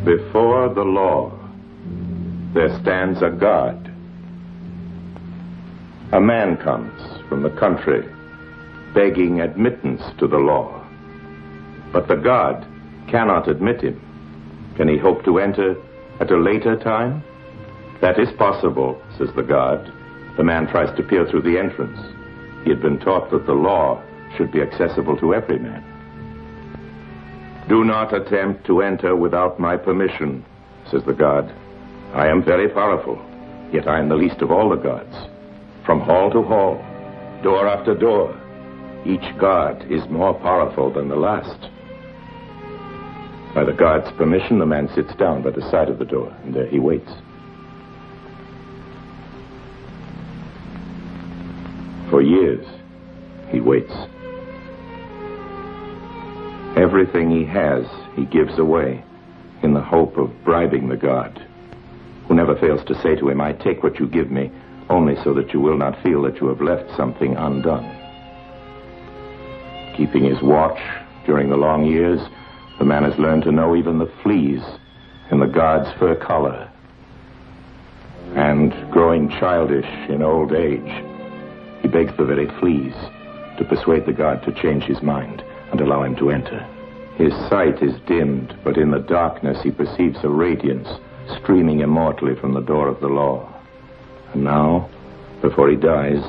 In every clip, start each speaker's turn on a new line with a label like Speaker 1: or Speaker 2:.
Speaker 1: Before the law, there stands a God. A man comes from the country, begging admittance to the law. But the God cannot admit him. Can he hope to enter at a later time? That is possible, says the God. The man tries to peer through the entrance. He had been taught that the law should be accessible to every man. Do not attempt to enter without my permission, says the God. I am very powerful, yet I am the least of all the gods. From hall to hall, door after door, each god is more powerful than the last. By the God's permission, the man sits down by the side of the door, and there he waits. For years, he waits. Everything he has, he gives away in the hope of bribing the God, who never fails to say to him, I take what you give me, only so that you will not feel that you have left something undone. Keeping his watch during the long years, the man has learned to know even the fleas in the God's fur collar. And growing childish in old age, he begs the very fleas to persuade the God to change his mind and allow him to enter. His sight is dimmed, but in the darkness he perceives a radiance streaming immortally from the door of the law. And now, before he dies,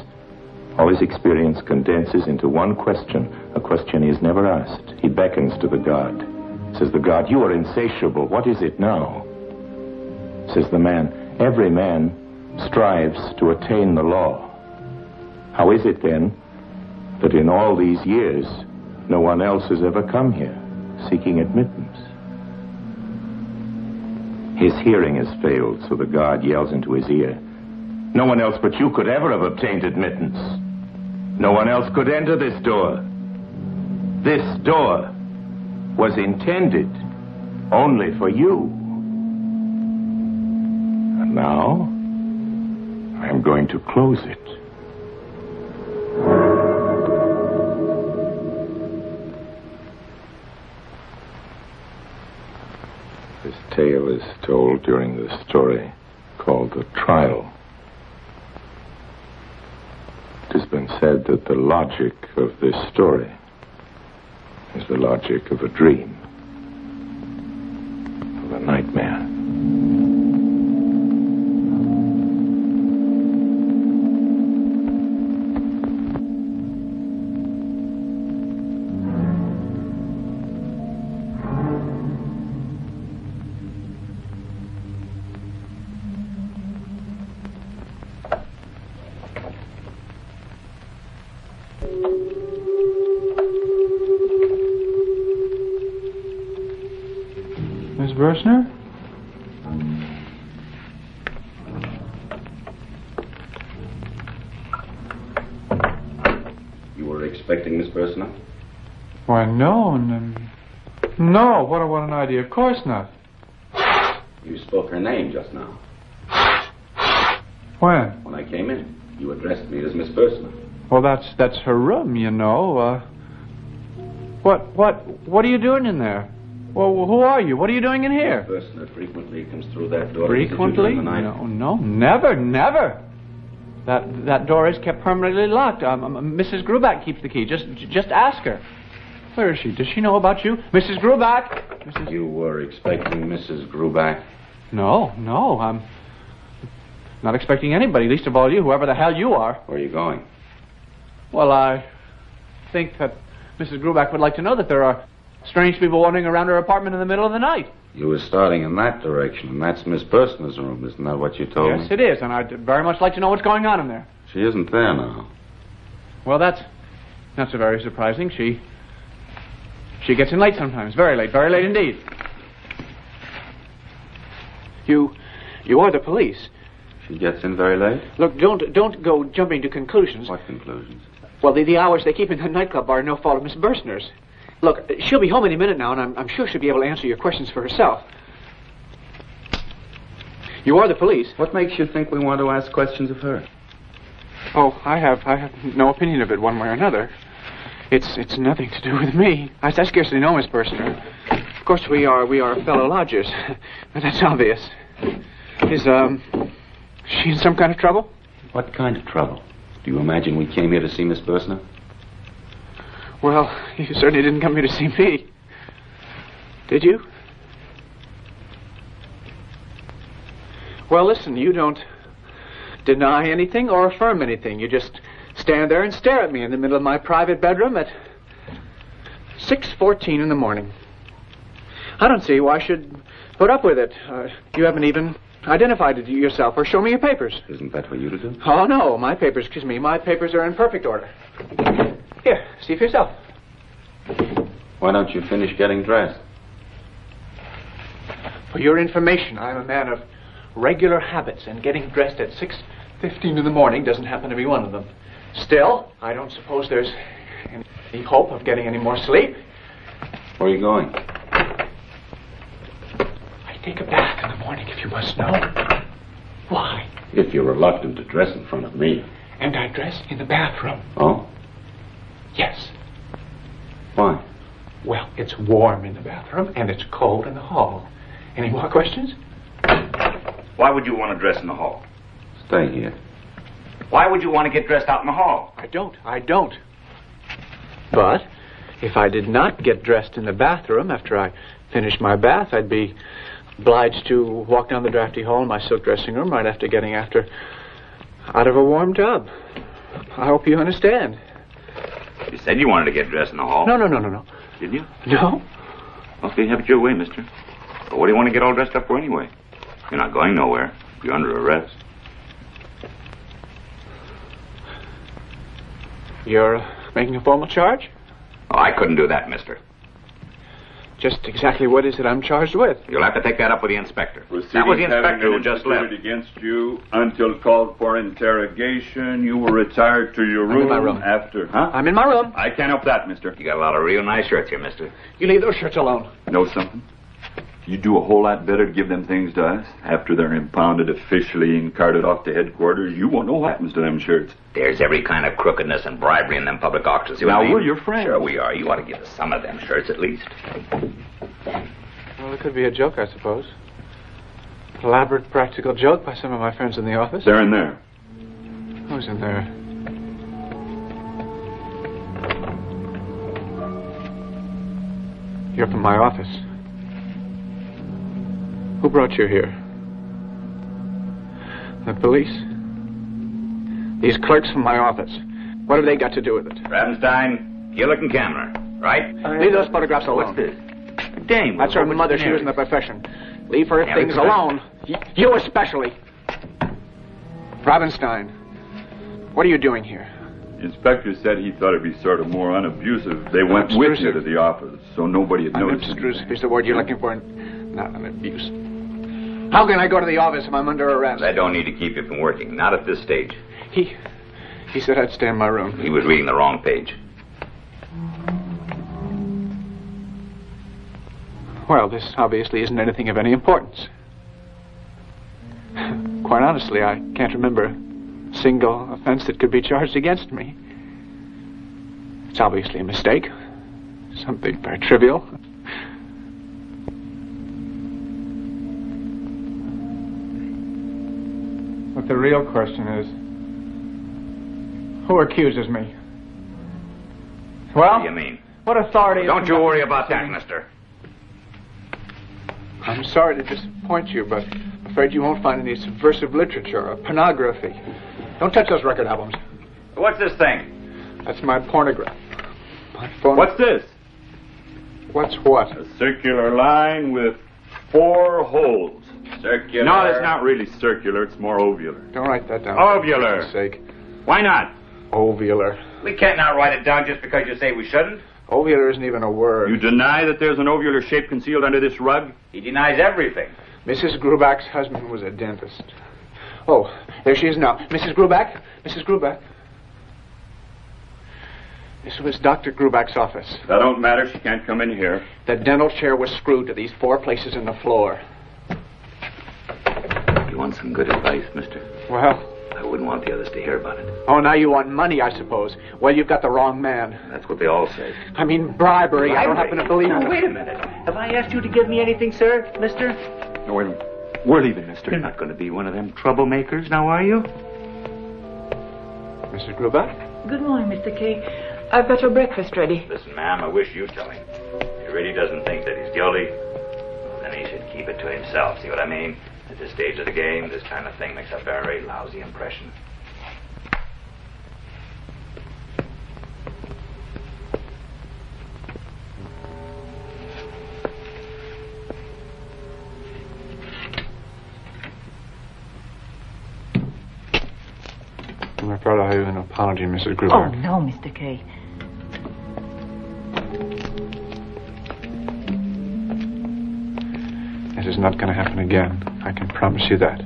Speaker 1: all his experience condenses into one question, a question he has never asked. He beckons to the God. Says the God, you are insatiable. What is it now? Says the man, every man strives to attain the law. How is it then that in all these years no one else has ever come here seeking admittance? His hearing has failed, so the God yells into his ear, no one else but you could ever have obtained admittance. No one else could enter this door. This door was intended only for you. And now I am going to close it. This tale is told during the story called The Trial. It has been said that the logic of this story is the logic of a dream, of a nightmare.
Speaker 2: Miss Bursner?
Speaker 3: You were expecting Miss Bursner?
Speaker 2: Why, no. No, what an idea. Of course not.
Speaker 3: You spoke her name just now.
Speaker 2: When?
Speaker 3: When I came in, you addressed me as Miss Bursner.
Speaker 2: Well, that's her room, you know. What are you doing in there? Well, who are you? What are you doing in here?
Speaker 3: Miss Bursner frequently comes through that door.
Speaker 2: Frequently? No, never. That door is kept permanently locked. Mrs. Gruback keeps the key. Just ask her. Where is she? Does she know about you? Mrs. Gruback!
Speaker 3: You were expecting Mrs. Gruback?
Speaker 2: No, I'm not expecting anybody, least of all you, whoever the hell you are.
Speaker 3: Where are you going?
Speaker 2: Well, I think that Mrs. Gruback would like to know that there are strange people wandering around her apartment in the middle of the night.
Speaker 3: You were starting in that direction, and that's Miss Bursner's room. Isn't that what you told me?
Speaker 2: Yes, it is, and I'd very much like to know what's going on in there.
Speaker 3: She isn't there now.
Speaker 2: Well, that's not so very surprising. She gets in late sometimes, very late indeed. You are the police.
Speaker 3: She gets in very late?
Speaker 2: Look, don't go jumping to conclusions.
Speaker 3: What conclusions?
Speaker 2: Well, the hours they keep in the nightclub are no fault of Miss Bursner's. Look, she'll be home any minute now, and I'm sure she'll be able to answer your questions for herself. You are the police.
Speaker 3: What makes you think we want to ask questions of her?
Speaker 2: Oh, I have no opinion of it one way or another. It's nothing to do with me. I scarcely know Miss Bursner. Of course, we are fellow lodgers. But that's obvious. Is she in some kind of trouble?
Speaker 3: What kind of trouble? Do you imagine we came here to see Miss Bursner?
Speaker 2: Well, you certainly didn't come here to see me. Did you? Well, listen, you don't deny anything or affirm anything. You just stand there and stare at me in the middle of my private bedroom at 6:14 in the morning. I don't see why I should put up with it. You haven't even identified it yourself or show me your papers.
Speaker 3: Isn't that for you to do?
Speaker 2: Oh, no, my papers are in perfect order. Here, see for yourself.
Speaker 3: Why don't you finish getting dressed?
Speaker 2: For your information, I'm a man of regular habits, and getting dressed at 6:15 in the morning doesn't happen to be one of them. Still, I don't suppose there's any hope of getting any more sleep.
Speaker 3: Where are you going?
Speaker 2: I take a bath in the morning, if you must know. Why?
Speaker 3: If you're reluctant to dress in front of me.
Speaker 2: And I dress in the bathroom.
Speaker 3: Oh?
Speaker 2: Yes.
Speaker 3: Why?
Speaker 2: Well, it's warm in the bathroom, and it's cold in the hall. Any more questions?
Speaker 4: Why would you want to dress in the hall?
Speaker 3: Stay here.
Speaker 4: Why would you want to get dressed out in the hall?
Speaker 2: I don't. But if I did not get dressed in the bathroom after I finished my bath, I'd be obliged to walk down the drafty hall in my silk dressing room right after getting out of a warm tub. I hope you understand.
Speaker 4: You said you wanted to get dressed in the hall.
Speaker 2: No.
Speaker 4: Did you?
Speaker 2: No?
Speaker 4: Okay, have it your way, mister. But what do you want to get all dressed up for anyway? You're not going nowhere. You're under arrest.
Speaker 2: You're making a formal charge?
Speaker 4: Oh, I couldn't do that, mister.
Speaker 2: Just exactly what is it I'm charged with?
Speaker 4: You'll have to take that up with the inspector.
Speaker 5: Proceedings
Speaker 4: That was the inspector who
Speaker 5: having been
Speaker 4: just left.
Speaker 5: instituted against you until called for interrogation. You will retire to your room.
Speaker 2: I'm in my room.
Speaker 5: After, huh?
Speaker 2: I'm in my room.
Speaker 5: I can't help that, mister.
Speaker 4: You got a lot of real nice shirts here, mister.
Speaker 2: You leave those shirts alone.
Speaker 5: Know something? You do a whole lot better to give them things to us. After they're impounded officially and carted off to headquarters, you won't know what happens to them shirts.
Speaker 4: There's every kind of crookedness and bribery in them public auctions. You
Speaker 5: Now,
Speaker 4: know what I mean?
Speaker 5: we're your friends.
Speaker 4: Sure we are. You ought to give us some of them shirts at least.
Speaker 2: Well, it could be a joke, I suppose. Elaborate practical joke by some of my friends in the office.
Speaker 5: They're in there.
Speaker 2: Who's in there? You're from my office. Who brought you here? The police? These clerks from my office. What have they got to do with it?
Speaker 4: Ravenstein, you're looking camera, right?
Speaker 2: Leave those photographs alone.
Speaker 4: What's this? Dame.
Speaker 2: That's her mother. She was in the profession. Leave her things alone. You especially. Ravenstein, what are you doing here?
Speaker 5: The inspector said he thought it'd be sort of more unabusive. They went with you to the office, so nobody had noticed.
Speaker 2: Unobtrusive is the word you're looking for, not an abuse. How can I go to the office if I'm under arrest?
Speaker 4: That don't need to keep you from working. Not at this stage.
Speaker 2: He said I'd stay in my room.
Speaker 4: He was reading the wrong page.
Speaker 2: Well, this obviously isn't anything of any importance. Quite honestly, I can't remember a single offense that could be charged against me. It's obviously a mistake. Something very trivial. But the real question is, who accuses me? Well,
Speaker 4: What do you mean?
Speaker 2: what authority...
Speaker 4: Don't you worry about that, mister.
Speaker 2: I'm sorry to disappoint you, but I'm afraid you won't find any subversive literature or pornography. Don't touch those record albums.
Speaker 4: What's this thing?
Speaker 2: That's my pornograph. My phone...
Speaker 5: What's this?
Speaker 2: What's what?
Speaker 5: A circular line with 4 holes.
Speaker 4: Circular.
Speaker 5: No, it's not really circular. It's more ovular.
Speaker 2: Don't write that down.
Speaker 5: Ovular.
Speaker 2: For goodness sake.
Speaker 5: Why not?
Speaker 2: Ovular.
Speaker 4: We can't now write it down just because you say we shouldn't.
Speaker 2: Ovular isn't even a word.
Speaker 5: You deny that there's an ovular shape concealed under this rug?
Speaker 4: He denies everything.
Speaker 2: Mrs. Grubach's husband was a dentist. Oh, there she is now. Mrs. Grubach? Mrs. Grubach? This was Dr. Grubach's office.
Speaker 5: That don't matter. She can't come in here.
Speaker 2: The dental chair was screwed to these 4 places in the floor.
Speaker 4: You want some good advice, mister?
Speaker 2: Well...
Speaker 4: I wouldn't want the others to hear about it.
Speaker 2: Oh, now you want money, I suppose. Well, you've got the wrong man.
Speaker 4: That's what they all say.
Speaker 2: I mean bribery. I don't happen to believe
Speaker 4: Now,
Speaker 2: it.
Speaker 4: wait a minute.
Speaker 2: Have I asked you to give me anything, sir, mister?
Speaker 5: No, wait a minute. We're leaving, mister.
Speaker 4: You're not going to be one of them troublemakers now, are you?
Speaker 2: Mrs. Gruback?
Speaker 6: Good morning, Mr. K. I've got your breakfast ready.
Speaker 4: Listen, ma'am, I wish you'd tell him. If he really doesn't think that he's guilty, well, then he should keep it to himself. See what I mean? At this stage of the game, this kind of thing makes a very lousy impression.
Speaker 2: I'm afraid I owe you an apology, Mrs.
Speaker 6: Oh,
Speaker 2: Gruback.
Speaker 6: no, Mr. K.
Speaker 2: This is not going to happen again. I can promise you that.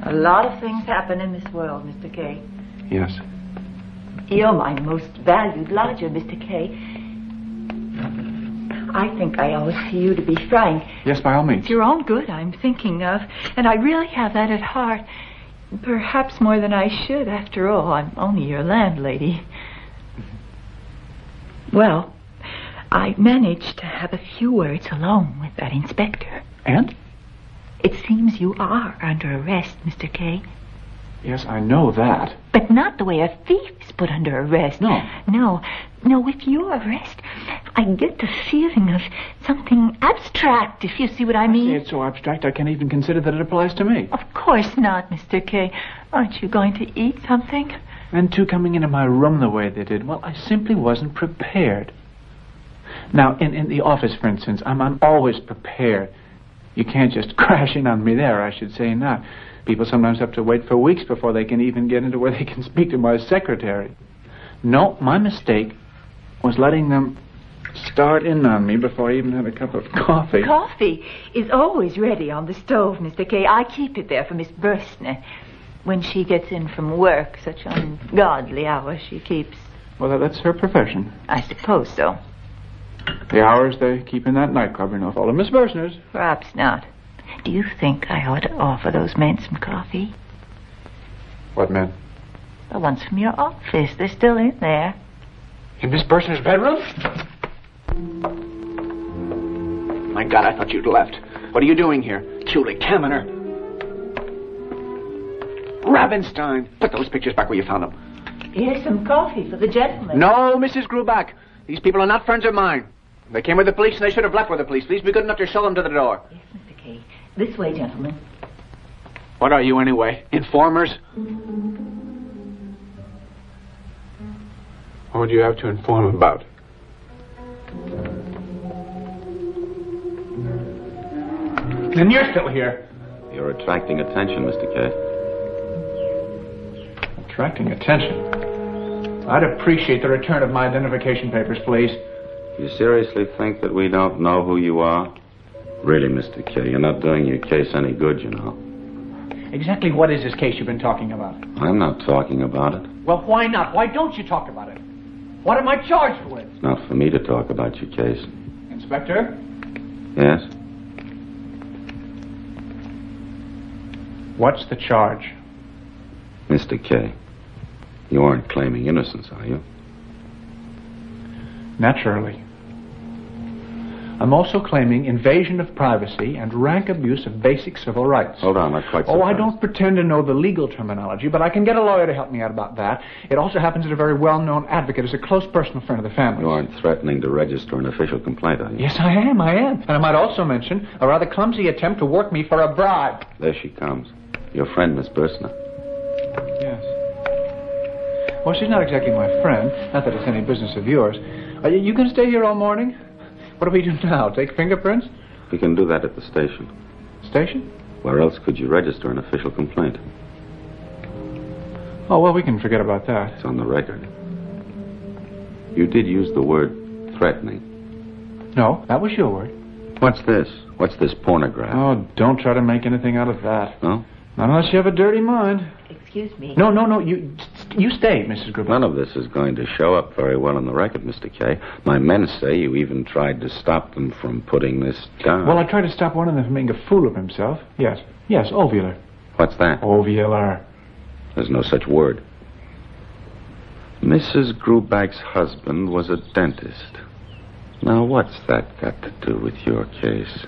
Speaker 6: A lot of things happen in this world, Mr. K.
Speaker 2: Yes.
Speaker 6: You're my most valued lodger, Mr. K. I think I owe it to you to be frank.
Speaker 2: Yes, by all means.
Speaker 6: It's your own good I'm thinking of, and I really have that at heart. Perhaps more than I should. After all, I'm only your landlady. Well, I managed to have a few words alone with that inspector.
Speaker 2: And?
Speaker 6: It seems you are under arrest, Mr. K.
Speaker 2: Yes, I know that.
Speaker 6: But not the way a thief is put under arrest.
Speaker 2: No.
Speaker 6: No, with your arrest, I get the feeling of something abstract, if you see what I mean.
Speaker 2: It's so abstract I can't even consider that it applies to me.
Speaker 6: Of course not, Mr. K. Aren't you going to eat something?
Speaker 2: And two coming into my room the way they did, well, I simply wasn't prepared. Now, in the office, for instance, I'm always prepared. You can't just crash in on me there, I should say not. People sometimes have to wait for weeks before they can even get into where they can speak to my secretary. No, my mistake was letting them start in on me before I even had a cup of coffee.
Speaker 6: Coffee is always ready on the stove, Mr. K. I keep it there for Miss Bursner. When she gets in from work, such ungodly hours she keeps.
Speaker 2: Well, that's her profession.
Speaker 6: I suppose so.
Speaker 2: The hours they keep in that nightclub are no fault of Miss Bursner's.
Speaker 6: Perhaps not. Do you think I ought to offer those men some coffee?
Speaker 2: What men?
Speaker 6: The ones from your office. They're still in there.
Speaker 2: In Miss Bursner's bedroom? My God, I thought you'd left. What are you doing here? Julie Kaminer. Rabenstein. Put those pictures back where you found them.
Speaker 6: Here's some coffee for the gentleman.
Speaker 2: No, Mrs. Gruback. These people are not friends of mine. They came with the police and they should have left with the police. Please be good enough to show them to the door.
Speaker 6: Yes, Mr. K. This way, gentlemen.
Speaker 2: What are you anyway? Informers? What would you have to inform about? And you're still here.
Speaker 3: You're attracting attention, Mr. K.
Speaker 2: Attracting attention. I'd appreciate the return of my identification papers, please.
Speaker 3: You seriously think that we don't know who you are? Really, Mr. K, you're not doing your case any good, you know.
Speaker 2: Exactly what is this case you've been talking about?
Speaker 3: I'm not talking about it.
Speaker 2: Well, why not? Why don't you talk about it? What am I charged with?
Speaker 3: It's not for me to talk about your case.
Speaker 2: Inspector?
Speaker 3: Yes?
Speaker 2: What's the charge?
Speaker 3: Mr. K, you aren't claiming innocence, are you?
Speaker 2: Naturally. I'm also claiming invasion of privacy and rank abuse of basic civil rights.
Speaker 3: Hold on, not quite so
Speaker 2: Oh, I
Speaker 3: fast.
Speaker 2: don't pretend to know the legal terminology, but I can get a lawyer to help me out about that. It also happens that a very well-known advocate is a close personal friend of the family.
Speaker 3: You aren't threatening to register an official complaint, are you?
Speaker 2: Yes, I am. And I might also mention a rather clumsy attempt to work me for a bribe.
Speaker 3: There she comes. Your friend, Miss Bursner.
Speaker 2: Yes. Well, she's not exactly my friend. Not that it's any business of yours. Are you going to stay here all morning? What do we do now? Take fingerprints?
Speaker 3: We can do that at the station.
Speaker 2: Station?
Speaker 3: Where else could you register an official complaint?
Speaker 2: Oh, well, we can forget about that.
Speaker 3: It's on the record. You did use the word threatening.
Speaker 2: No, that was your word.
Speaker 3: What's this? What's this pornograph?
Speaker 2: Oh, don't try to make anything out of that.
Speaker 3: No?
Speaker 2: Not unless you have a dirty mind.
Speaker 6: Excuse me.
Speaker 2: No. You stay, Mrs. Gruback.
Speaker 3: None of this is going to show up very well on the record, Mr. K. My men say you even tried to stop them from putting this down.
Speaker 2: Well, I tried to stop one of them from making a fool of himself. Yes, ovular.
Speaker 3: What's that?
Speaker 2: Ovular.
Speaker 3: There's no such word. Mrs. Gruback's husband was a dentist. Now, what's that got to do with your case?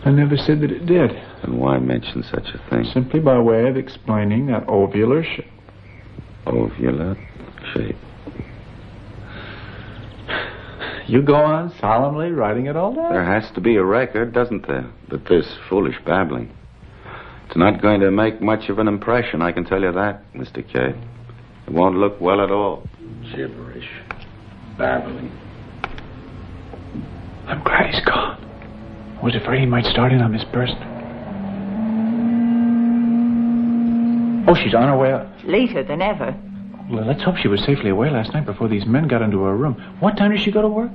Speaker 7: I never said that it did.
Speaker 3: And why mention such a thing?
Speaker 7: Simply by way of explaining that ovular shape.
Speaker 3: Ovular shape.
Speaker 7: You go on solemnly writing it all down?
Speaker 3: There has to be a record, doesn't there? But this foolish babbling. It's not going to make much of an impression, I can tell you that, Mr. K. It won't look well at all. Gibberish. Babbling.
Speaker 7: I'm glad he's gone. I was afraid he might start in on Miss Burston. Oh, she's on her way up.
Speaker 6: Later than ever.
Speaker 7: Well, let's hope she was safely away last night before these men got into her room. What time does she go to work?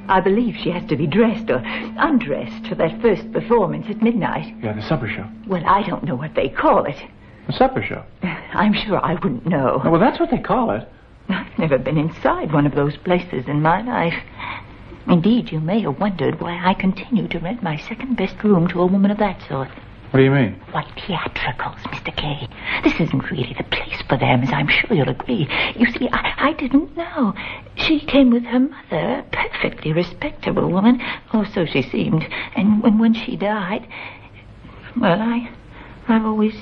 Speaker 6: I believe she has to be dressed or undressed for that first performance at midnight.
Speaker 7: Yeah, the supper show.
Speaker 6: Well, I don't know what they call it.
Speaker 7: The supper show?
Speaker 6: I'm sure I wouldn't know.
Speaker 7: Oh, well, that's what they call it.
Speaker 6: I've never been inside one of those places in my life. Indeed, you may have wondered why I continue to rent my second-best room to a woman of that sort.
Speaker 7: What do you mean?
Speaker 6: What theatricals, Mr. K. This isn't really the place for them, as I'm sure you'll agree. You see, I didn't know. She came with her mother, a perfectly respectable woman, or so she seemed. And when she died, well, I'm always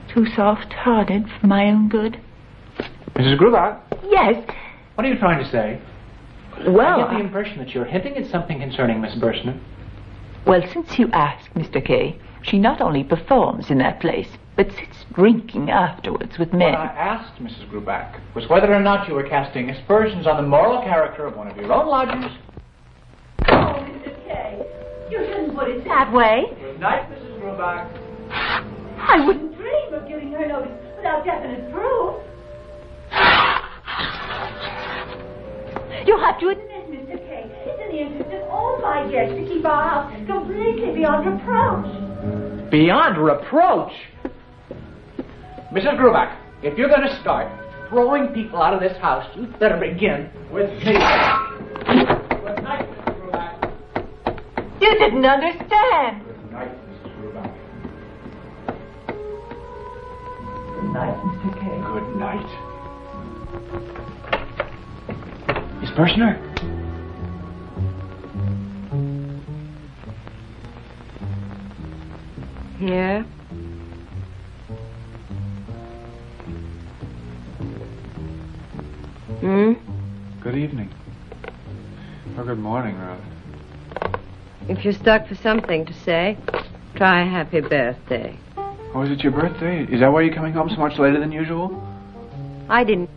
Speaker 6: too soft-hearted for my own good.
Speaker 7: Mrs. Grubach?
Speaker 6: Yes.
Speaker 2: What are you trying to say?
Speaker 6: Well,
Speaker 2: I get the impression that you're hinting at something concerning Miss Burston.
Speaker 6: Well, since you ask, Mr. K, she not only performs in that place, but sits drinking afterwards with men.
Speaker 2: What I asked, Mrs. Grubach, was whether or not you were casting aspersions on the moral character of one of your own lodgers.
Speaker 6: Oh, Mr. K, you shouldn't put it that way.
Speaker 2: Good night, Mrs. Grubach.
Speaker 6: I wouldn't dream of giving her notice without definite proof. You'll have to admit, Mr. K, it's in the interest of all my guests to keep our house completely beyond reproach.
Speaker 2: Beyond reproach? Mrs. Grubach, if you're going to start throwing people out of this house, you'd better begin with me. Good night, Mrs. Grubach.
Speaker 6: You didn't understand.
Speaker 2: Good night, Mrs. Grubach.
Speaker 6: Good night, Mr. K.
Speaker 2: Good night. Miss Bursner?
Speaker 8: Yeah?
Speaker 7: Good evening. Or good morning, rather.
Speaker 8: If you're stuck for something to say, try happy birthday.
Speaker 7: Oh, is it your birthday? Is that why you're coming home so much later than usual?
Speaker 8: I didn't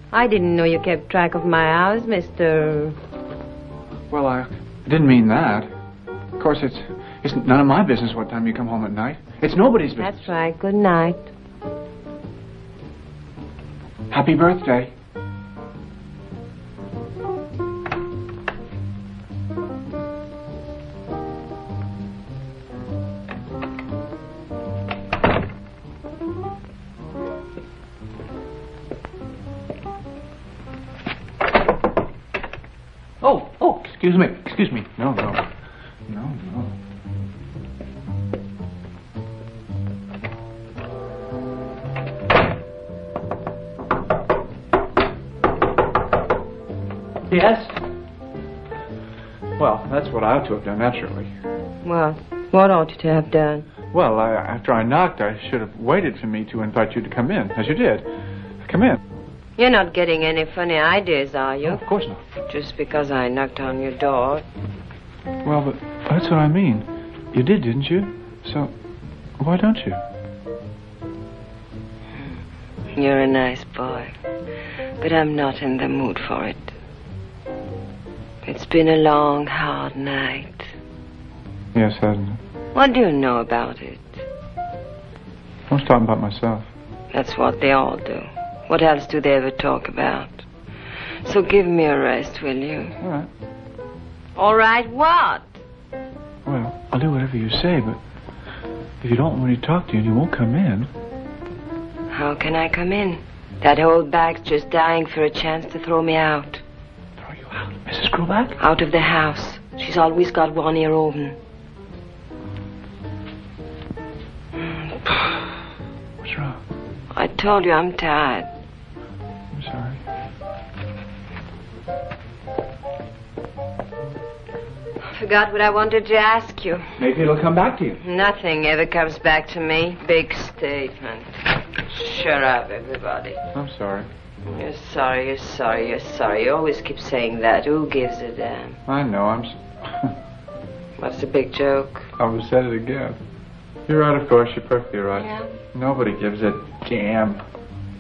Speaker 8: know you kept track of my hours, Mr.
Speaker 7: Well, I didn't mean that. Of course, it's none of my business what time you come home at night. It's nobody's business.
Speaker 8: That's right. Good night.
Speaker 7: Happy birthday. Excuse me. No.
Speaker 2: Yes? Well, that's what I ought to have done, naturally.
Speaker 8: Well, what ought you to have done?
Speaker 7: Well, after I knocked, I should have waited for me to invite you to come in, as you did. Come in.
Speaker 8: You're not getting any funny ideas, are you?
Speaker 7: Oh, of course not.
Speaker 8: Just because I knocked on your door.
Speaker 7: Well, but that's what I mean. You did, didn't you? So, why don't you?
Speaker 8: You're a nice boy, but I'm not in the mood for it. It's been a long, hard night.
Speaker 7: Yes, hasn't it?
Speaker 8: What do you know about it?
Speaker 7: I was talking about myself.
Speaker 8: That's what they all do. What else do they ever talk about? So give me a rest, will you?
Speaker 7: All right.
Speaker 8: All right, what?
Speaker 7: Well, I'll do whatever you say, but if you don't want me to talk to you and you won't come in...
Speaker 8: How can I come in? That old bag's just dying for a chance to throw me out.
Speaker 7: Throw you out? Mrs. Grubach?
Speaker 8: Out of the house. She's always got one ear open.
Speaker 7: What's wrong?
Speaker 8: I told you I'm tired.
Speaker 7: I'm sorry.
Speaker 8: Forgot what I wanted to ask you.
Speaker 2: Maybe it'll come back to you.
Speaker 8: Nothing ever comes back to me. Big statement. Shut up, everybody.
Speaker 2: I'm sorry.
Speaker 8: You're sorry, you're sorry, you're sorry. You always keep saying that. Who gives a damn?
Speaker 2: I know,
Speaker 8: What's the big joke?
Speaker 2: I said it again. You're right, of course. You're perfectly right.
Speaker 8: Yeah?
Speaker 2: Nobody gives a damn.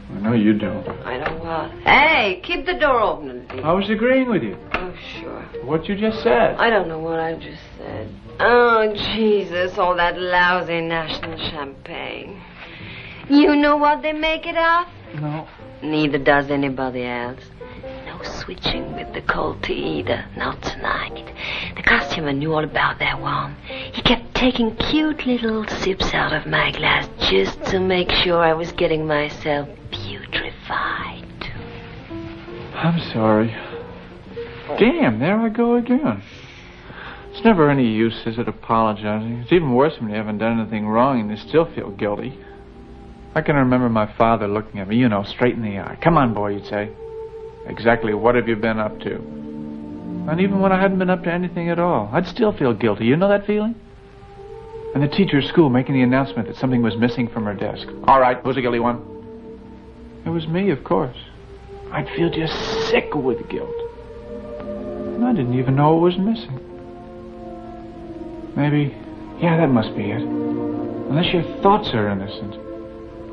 Speaker 2: I know you don't.
Speaker 8: I know what. Hey, keep the door open.
Speaker 2: I was agreeing with you.
Speaker 8: Oh, sure.
Speaker 2: What you just said.
Speaker 8: I don't know what I just said. Oh, Jesus, all that lousy national champagne. You know what they make it of?
Speaker 2: No.
Speaker 8: Neither does anybody else. No switching with the cold tea either. Not tonight. The customer knew all about that one. He kept taking cute little sips out of my glass just to make sure I was getting myself putrefied.
Speaker 2: I'm sorry. Damn, there I go again. It's never any use, is it, apologizing? It's even worse when you haven't done anything wrong and you still feel guilty. I can remember my father looking at me, you know, straight in the eye. Come on, boy, you'd say. Exactly what have you been up to? And even when I hadn't been up to anything at all, I'd still feel guilty. You know that feeling? And the teacher at school making the announcement that something was missing from her desk. All right, who's the guilty one? It was me, of course. I'd feel just sick with guilt. And I didn't even know it was missing. Maybe, yeah, that must be it. Unless your thoughts are innocent.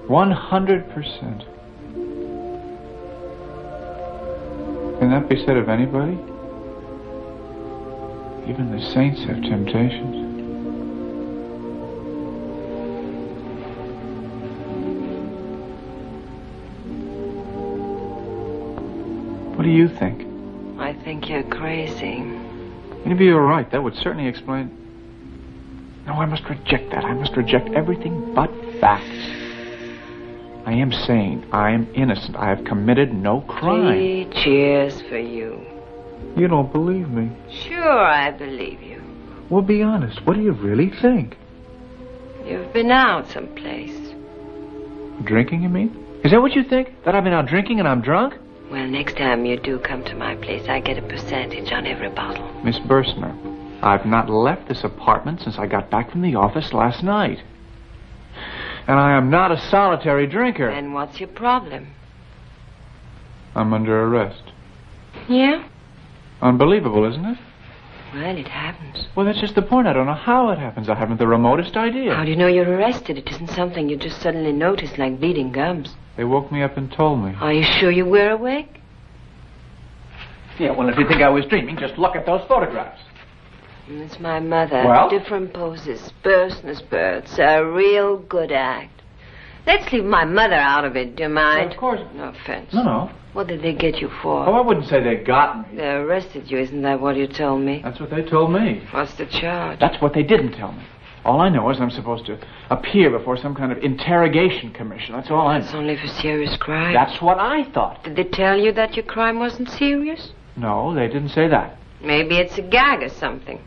Speaker 2: 100%. Can that be said of anybody? Even the saints have temptations. What do you think?
Speaker 8: I think you're crazy.
Speaker 2: Maybe you're right. That would certainly explain... No, I must reject that. I must reject everything but facts. I am sane. I am innocent. I have committed no crime.
Speaker 8: 3 cheers for you.
Speaker 2: You don't believe me.
Speaker 8: Sure, I believe you.
Speaker 2: Well, be honest. What do you really think?
Speaker 8: You've been out someplace.
Speaker 2: Drinking, you mean? Is that what you think? That I've been out drinking and I'm drunk?
Speaker 8: Well, next time you do come to my place, I get a percentage on every bottle.
Speaker 2: Miss Bursner, I've not left this apartment since I got back from the office last night. And I am not a solitary drinker.
Speaker 8: And what's your problem?
Speaker 2: I'm under arrest.
Speaker 8: Yeah?
Speaker 2: Unbelievable, isn't it?
Speaker 8: Well, it happens.
Speaker 2: Well, that's just the point. I don't know how it happens. I haven't the remotest idea.
Speaker 8: How do you know you're arrested? It isn't something you just suddenly notice, like bleeding gums.
Speaker 2: They woke me up and told me.
Speaker 8: Are you sure you were awake?
Speaker 2: Yeah, well, if you think I was dreaming, just look at those photographs.
Speaker 8: It's my mother.
Speaker 2: Well?
Speaker 8: Different poses, Bursner's birds, a real good act. Let's leave my mother out of it, do you mind?
Speaker 2: Well, of course.
Speaker 8: No offense.
Speaker 2: No.
Speaker 8: What did they get you for?
Speaker 2: Oh, I wouldn't say they got me.
Speaker 8: They arrested you, isn't that what you told me?
Speaker 2: That's what they told me.
Speaker 8: What's the charge?
Speaker 2: That's what they didn't tell me. All I know is I'm supposed to appear before some kind of interrogation commission. That's all I know.
Speaker 8: It's only for serious crime.
Speaker 2: That's what I thought.
Speaker 8: Did they tell you that your crime wasn't serious?
Speaker 2: No, they didn't say that.
Speaker 8: Maybe it's a gag or something.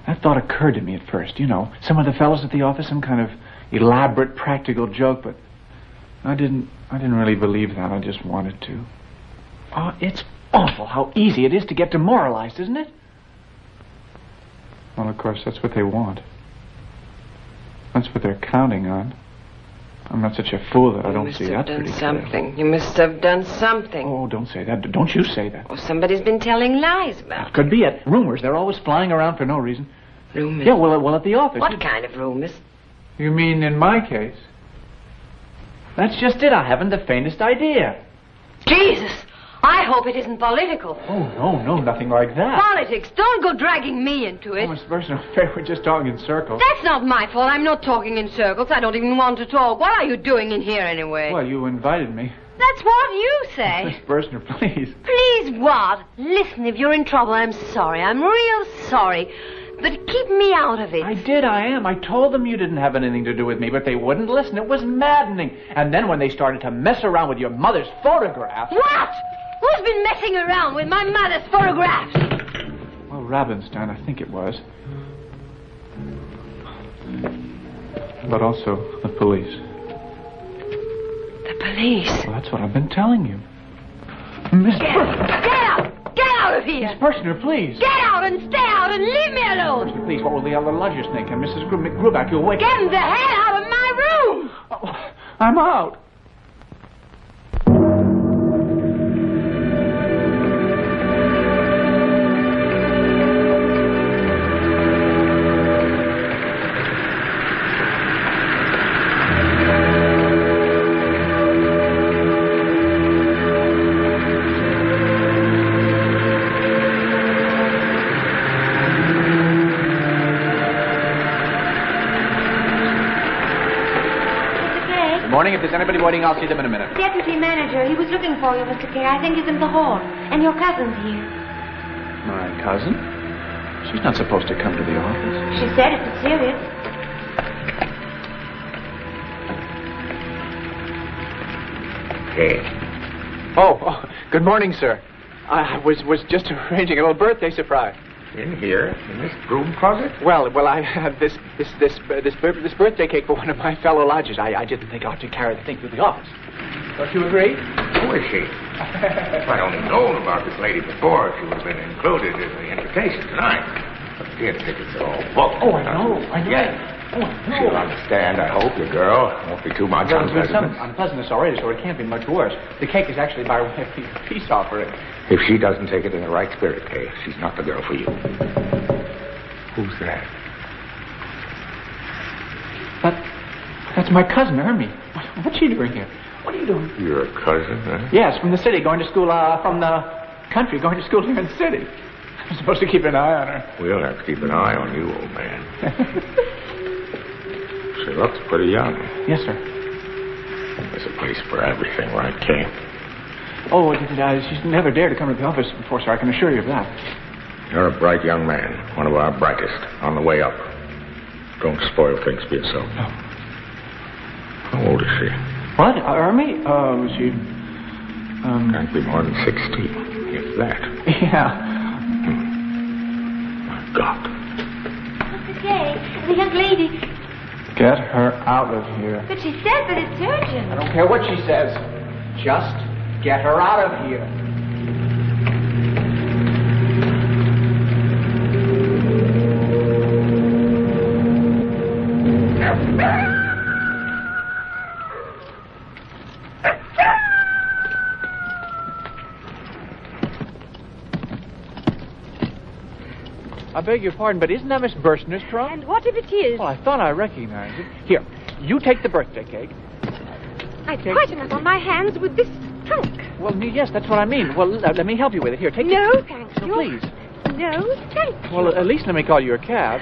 Speaker 2: That thought occurred to me at first. You know, some of the fellows at the office, some kind of elaborate practical joke, but I didn't really believe that. I just wanted to. Oh, it's awful how easy it is to get demoralized, isn't it? Well, of course, that's what they want. That's what they're counting on. I'm not such a fool that I don't see that pretty clearly.
Speaker 8: You must have done something.
Speaker 2: Oh, don't say that. Don't you say that.
Speaker 8: Or somebody's been telling lies about
Speaker 2: That could be it. Rumors. They're always flying around for no reason.
Speaker 8: Rumors?
Speaker 2: Yeah, well, at the office.
Speaker 8: What kind of rumors?
Speaker 2: You mean in my case? That's just it. I haven't the faintest idea.
Speaker 8: Jesus! I hope it isn't political.
Speaker 2: Oh, no, nothing like that.
Speaker 8: Politics. Don't go dragging me into it.
Speaker 2: Oh, Miss Bursner, I'm afraid we're just talking in circles.
Speaker 8: That's not my fault. I'm not talking in circles. I don't even want to talk. What are you doing in here anyway?
Speaker 2: Well, you invited me.
Speaker 8: That's what you say.
Speaker 2: Miss Bursner, please.
Speaker 8: Please what? Listen, if you're in trouble, I'm sorry. I'm real sorry. But keep me out of it.
Speaker 2: I am. I told them you didn't have anything to do with me, but they wouldn't listen. It was maddening. And then when they started to mess around with your mother's photographs...
Speaker 8: What? Who's been messing around with my mother's photographs?
Speaker 2: Well, Rabenstein, I think it was. But also the police.
Speaker 8: The police?
Speaker 2: Well, that's what I've been telling you. Miss Bursner.
Speaker 8: Get out! Get out of here!
Speaker 2: Miss Bursner, please.
Speaker 8: Get out and stay out out and leave me alone.
Speaker 2: Mercy, please, what will the other lodgers think? And Mrs. Gruback, you'll wake...
Speaker 8: Get the hell out of my room!
Speaker 2: Oh, I'm out. If there's anybody waiting, I'll see them in a minute.
Speaker 9: Deputy manager, he was looking for you, Mr. K. I think he's in the hall. And your cousin's here.
Speaker 2: My cousin? She's not supposed to come to the office.
Speaker 9: She said if it's serious.
Speaker 1: Hey.
Speaker 2: Oh, good morning, sir. I was just arranging a little birthday surprise.
Speaker 1: In here? In this broom closet?
Speaker 2: Well, I have this birthday cake for one of my fellow lodgers. I didn't think I ought to carry the thing through the office. Don't you agree?
Speaker 1: Who is she? If I'd only known about this lady before, she would have been included in the invitation tonight. But the tickets are all booked.
Speaker 2: Oh, I know.
Speaker 1: Yeah.
Speaker 2: Oh, I know.
Speaker 1: She'll understand, I hope, your girl. Won't be too much
Speaker 2: Well, there's been some
Speaker 1: unpleasantness.
Speaker 2: unpleasantness already, so it can't be much worse. The cake is actually by way of peace offering.
Speaker 1: If she doesn't take it in the right spirit, Kay, she's not the girl for you. Who's that?
Speaker 2: That's my cousin, Hermie. What's she doing here? What are you doing?
Speaker 1: Your cousin, huh?
Speaker 2: Yes, from the city, going to school, from the country, going to school here in the city. I'm supposed to keep an eye on her.
Speaker 1: We'll have to keep an eye on you, old man. She looks pretty young.
Speaker 2: Yes, sir.
Speaker 1: There's a place for everything, right, Kay?
Speaker 2: Oh, she's never dared to come to the office before, sir. I can assure you of that.
Speaker 1: You're a bright young man, one of our brightest, on the way up. Don't spoil things for yourself.
Speaker 2: No.
Speaker 1: How old is she?
Speaker 2: What? Hermie? She...
Speaker 1: Can't be more than 16, if that.
Speaker 2: Yeah.
Speaker 1: My God.
Speaker 9: Mr. K, the young lady.
Speaker 2: Get her out of here.
Speaker 9: But she said that it's urgent.
Speaker 2: I don't care what she says. Just get her out of here. I beg your pardon, but isn't that Miss Burstner's trunk?
Speaker 10: And what if it is?
Speaker 2: Well, I thought I recognized it. Here, you take the birthday cake.
Speaker 10: I've quite enough on my hands with this trunk.
Speaker 2: Well, yes, that's what I mean. Well, let me help you with it. Here, take it.
Speaker 10: No, thank you.
Speaker 2: Please.
Speaker 10: No, thank you.
Speaker 2: Well, at least let me call you a cab.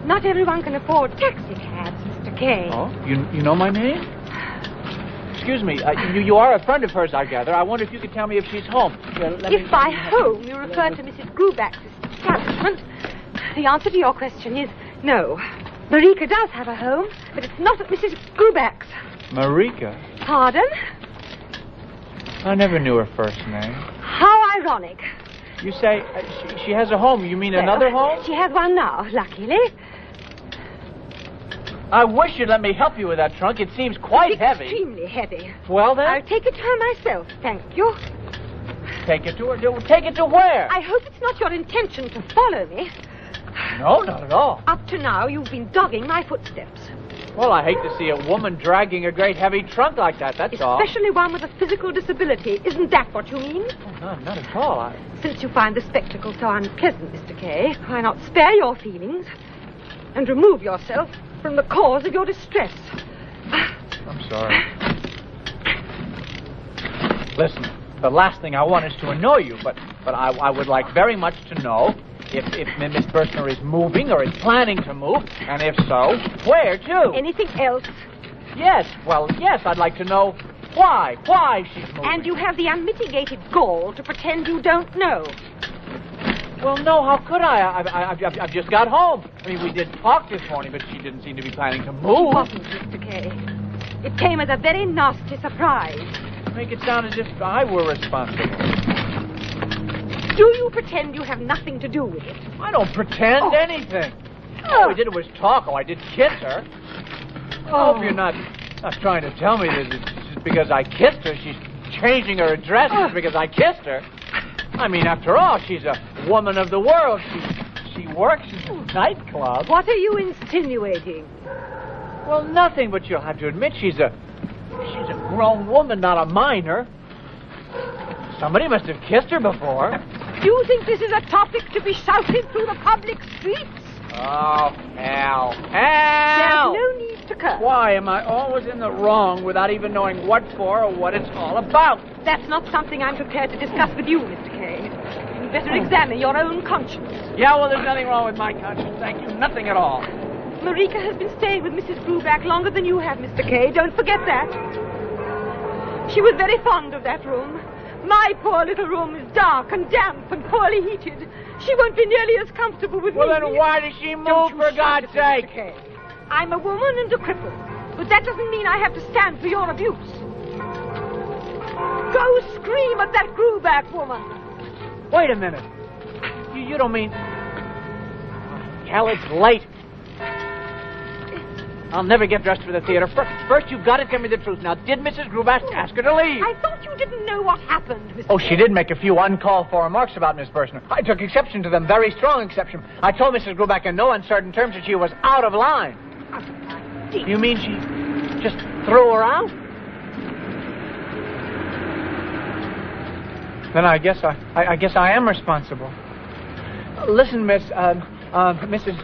Speaker 10: Not everyone can afford taxi cabs, Mr. K.
Speaker 2: Oh, you know my name? Excuse me, you are a friend of hers, I gather. I wonder if you could tell me if she's home.
Speaker 10: If by home you refer to Mrs. Gruback's establishment, the answer to your question is no. Marika does have a home, but it's not at Mrs. Gruback's.
Speaker 2: Marika?
Speaker 10: Pardon?
Speaker 2: I never knew her first name.
Speaker 10: How ironic.
Speaker 2: You say she has a home. You mean another home?
Speaker 10: She has one now, luckily.
Speaker 2: I wish you'd let me help you with that trunk. It seems quite heavy.
Speaker 10: Extremely heavy.
Speaker 2: Well, then?
Speaker 10: I'll take it to her myself, thank you.
Speaker 2: Take it to her? Take it to where?
Speaker 10: I hope it's not your intention to follow me.
Speaker 2: No, not at all.
Speaker 10: Up to now, you've been dogging my footsteps.
Speaker 2: Well, I hate to see a woman dragging a great heavy trunk like that, that's all.
Speaker 10: Especially one with a physical disability. Isn't that what you mean?
Speaker 2: Oh, no, not at all.
Speaker 10: Since you find the spectacle so unpleasant, Mr. K, why not spare your feelings and remove yourself from the cause of your distress?
Speaker 2: I'm sorry. Listen, the last thing I want is to annoy you, but I would like very much to know if Miss Burstner is moving or is planning to move, and if so, where to?
Speaker 10: Anything else?
Speaker 2: Yes, I'd like to know why she's moving.
Speaker 10: And you have the unmitigated gall to pretend you don't know.
Speaker 2: Well, no, how could I? I've just got home. I mean, we did talk this morning, but she didn't seem to be planning to move.
Speaker 10: It wasn't, Mr. K. It came as a very nasty surprise.
Speaker 2: Make it sound as if I were responsible.
Speaker 10: Do you pretend you have nothing to do with it?
Speaker 2: I don't pretend anything. All I did was talk. I did kiss her. I hope you're not trying to tell me that it's because I kissed her. She's changing her address because I kissed her. I mean, after all, she's a woman of the world. works in a nightclub.
Speaker 10: What are you insinuating?
Speaker 2: Well, nothing, but you'll have to admit she's a grown woman, not a minor. Somebody must have kissed her before.
Speaker 10: Do you think this is a topic to be shouted through the public streets?
Speaker 2: Oh, hell.
Speaker 10: There's no need to curse.
Speaker 2: Why am I always in the wrong without even knowing what for or what it's all about?
Speaker 10: That's not something I'm prepared to discuss with you, Mr. Kay. You'd better examine your own conscience.
Speaker 2: Yeah, well, there's nothing wrong with my conscience. Thank you. Nothing at all.
Speaker 10: Marika has been staying with Mrs. Bruback longer than you have, Mr. Kay. Don't forget that. She was very fond of that room. My poor little room is dark and damp and poorly heated. She won't be nearly as comfortable with me.
Speaker 2: Well, then why does she move, for God's sake?
Speaker 10: Mr. Kay. I'm a woman and a cripple, but that doesn't mean I have to stand for your abuse. Go scream at that Bruback woman.
Speaker 2: Wait a minute. You don't mean... Hell, it's late. I'll never get dressed for the theater. First, you've got to tell me the truth. Now, did Mrs. Gruback ask her to leave?
Speaker 10: I thought you didn't know what happened, Mr.
Speaker 2: Oh, she did make a few uncalled-for remarks about Miss Bursner. I took exception to them, very strong exception. I told Mrs. Gruback in no uncertain terms that she was out of line. You mean she just threw her out? Then I guess I am responsible. Listen, Mrs.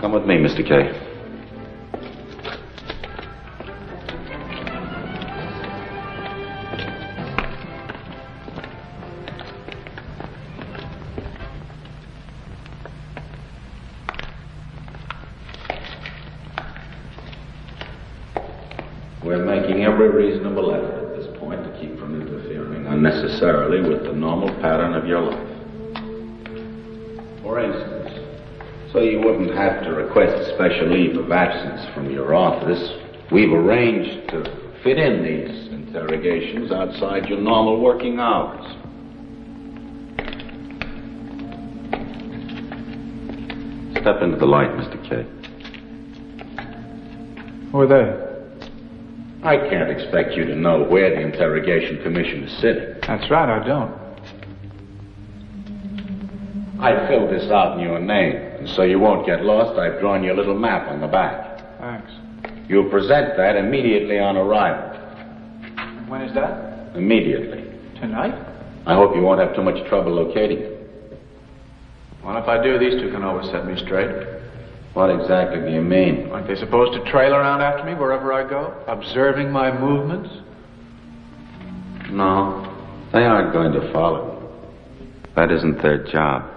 Speaker 3: Come with me, Mr. Kay. We're making every reasonable effort at this point to keep from interfering unnecessarily with the normal pattern of your life. For instance, so you wouldn't have to request a special leave of absence from your office, we've arranged to fit in these interrogations outside your normal working hours. Step into the light, Mr. Kay.
Speaker 7: Who are they?
Speaker 3: I can't expect you to know where the interrogation commission is sitting.
Speaker 7: That's right, I don't.
Speaker 3: I filled this out in your name, and so you won't get lost, I've drawn you a little map on the back.
Speaker 7: Thanks.
Speaker 3: You'll present that immediately on arrival.
Speaker 7: When is that?
Speaker 3: Immediately.
Speaker 7: Tonight?
Speaker 3: I hope you won't have too much trouble locating it.
Speaker 7: Well, if I do, these two can always set me straight.
Speaker 3: What exactly do you mean?
Speaker 7: Aren't they supposed to trail around after me wherever I go, observing my movements?
Speaker 3: No, they aren't going to follow you. That isn't their job.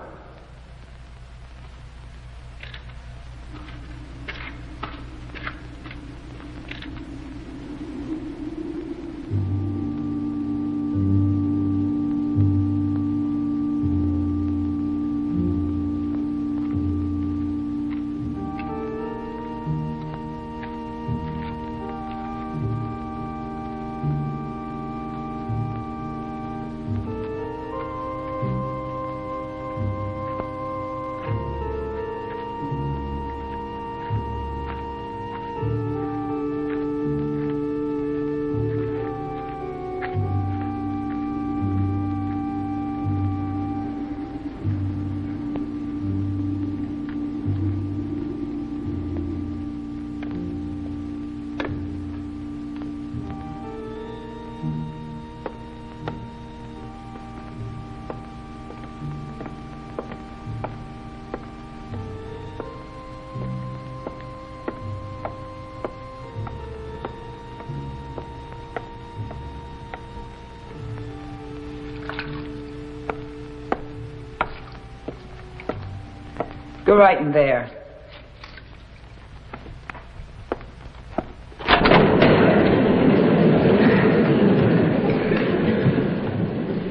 Speaker 11: Go right in there.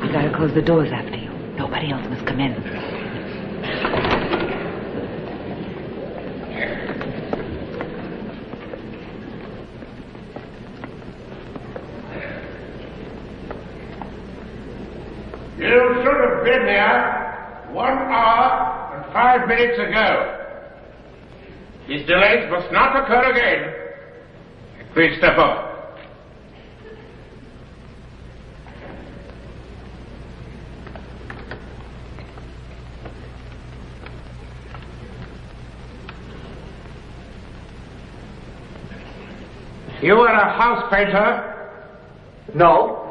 Speaker 6: I gotta close the doors after you. Nobody else must come in.
Speaker 12: You should have been there 1 hour and 5 minutes ago. These delays must not occur again. Please step up. You are a house painter?
Speaker 2: No.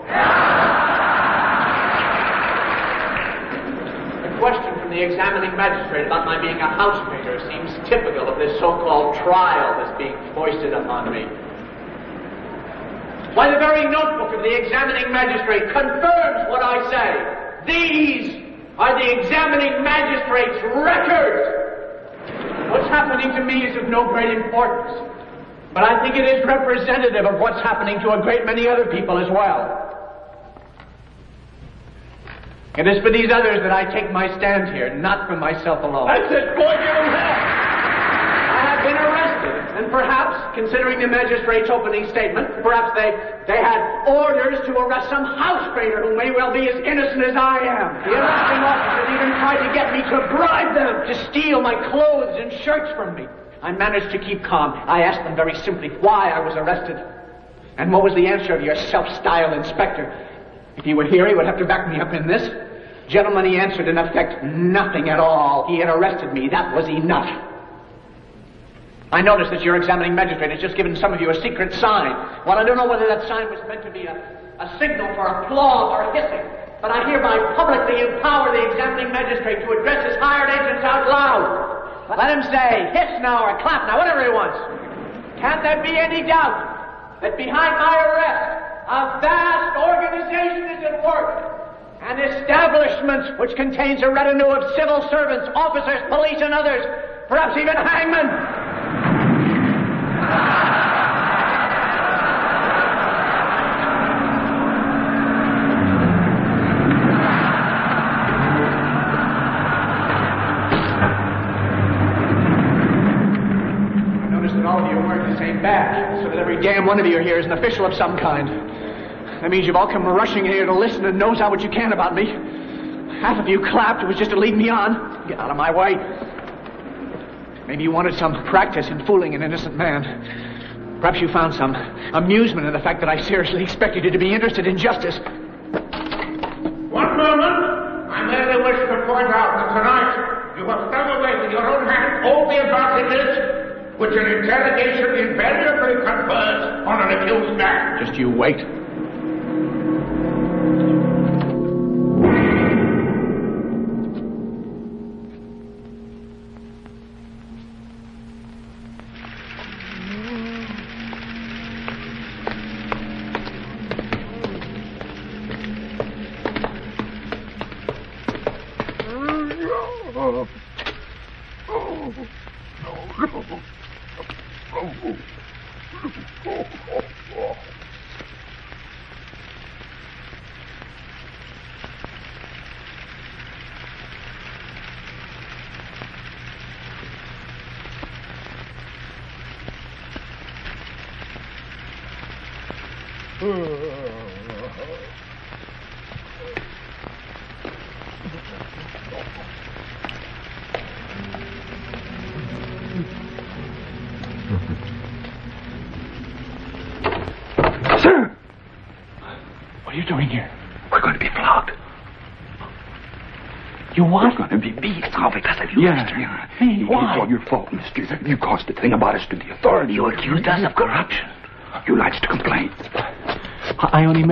Speaker 2: The question from the examining magistrate about my being a house painter seems typical of this so-called trial that's being foisted upon me. Why, the very notebook of the examining magistrate confirms what I say. These are the examining magistrate's records. What's happening to me is of no great importance, but I think it is representative of what's happening to a great many other people as well. It is for these others that I take my stand here, not for myself alone.
Speaker 12: That's it, boy, give him hell!
Speaker 2: I have been arrested, and perhaps, considering the magistrate's opening statement, perhaps they had orders to arrest some house painter who may well be as innocent as I am. The arresting officers even tried to get me to bribe them to steal my clothes and shirts from me. I managed to keep calm. I asked them very simply why I was arrested. And what was the answer of your self-styled inspector? If he were here, he would have to back me up in this. Gentlemen, he answered in effect, nothing at all. He had arrested me. That was enough. I noticed that your examining magistrate has just given some of you a secret sign. Well, I don't know whether that sign was meant to be a signal for applause or hissing, but I hereby publicly empower the examining magistrate to address his hired agents out loud. Let him say, hiss now or clap now, whatever he wants. Can't there be any doubt that behind my arrest, a vast organization is at work? An establishment which contains a retinue of civil servants, officers, police, and others, perhaps even hangmen. I noticed that all of you are wearing the same badge, so that every damn one of you here is an official of some kind. That means you've all come rushing in here to listen and nose out what you can about me. Half of you clapped. It was just to lead me on. Get out of my way. Maybe you wanted some practice in fooling an innocent man. Perhaps you found some amusement in the fact that I seriously expected you to be interested in justice.
Speaker 12: 1 moment. I merely wish to point out that tonight you have thrown away with your own hand all the advantages which an interrogation invariably confers on an accused man.
Speaker 2: Just you wait.
Speaker 12: Sir!
Speaker 2: What are you doing here?
Speaker 12: We're going to be flogged.
Speaker 2: You what?
Speaker 12: We're going to be beat all because of you, mister.
Speaker 2: Hey, why?
Speaker 12: It's all your fault, mister. You caused the thing about us to the authorities.
Speaker 11: You accused us of corruption.
Speaker 12: You lodged a complaint.
Speaker 7: I only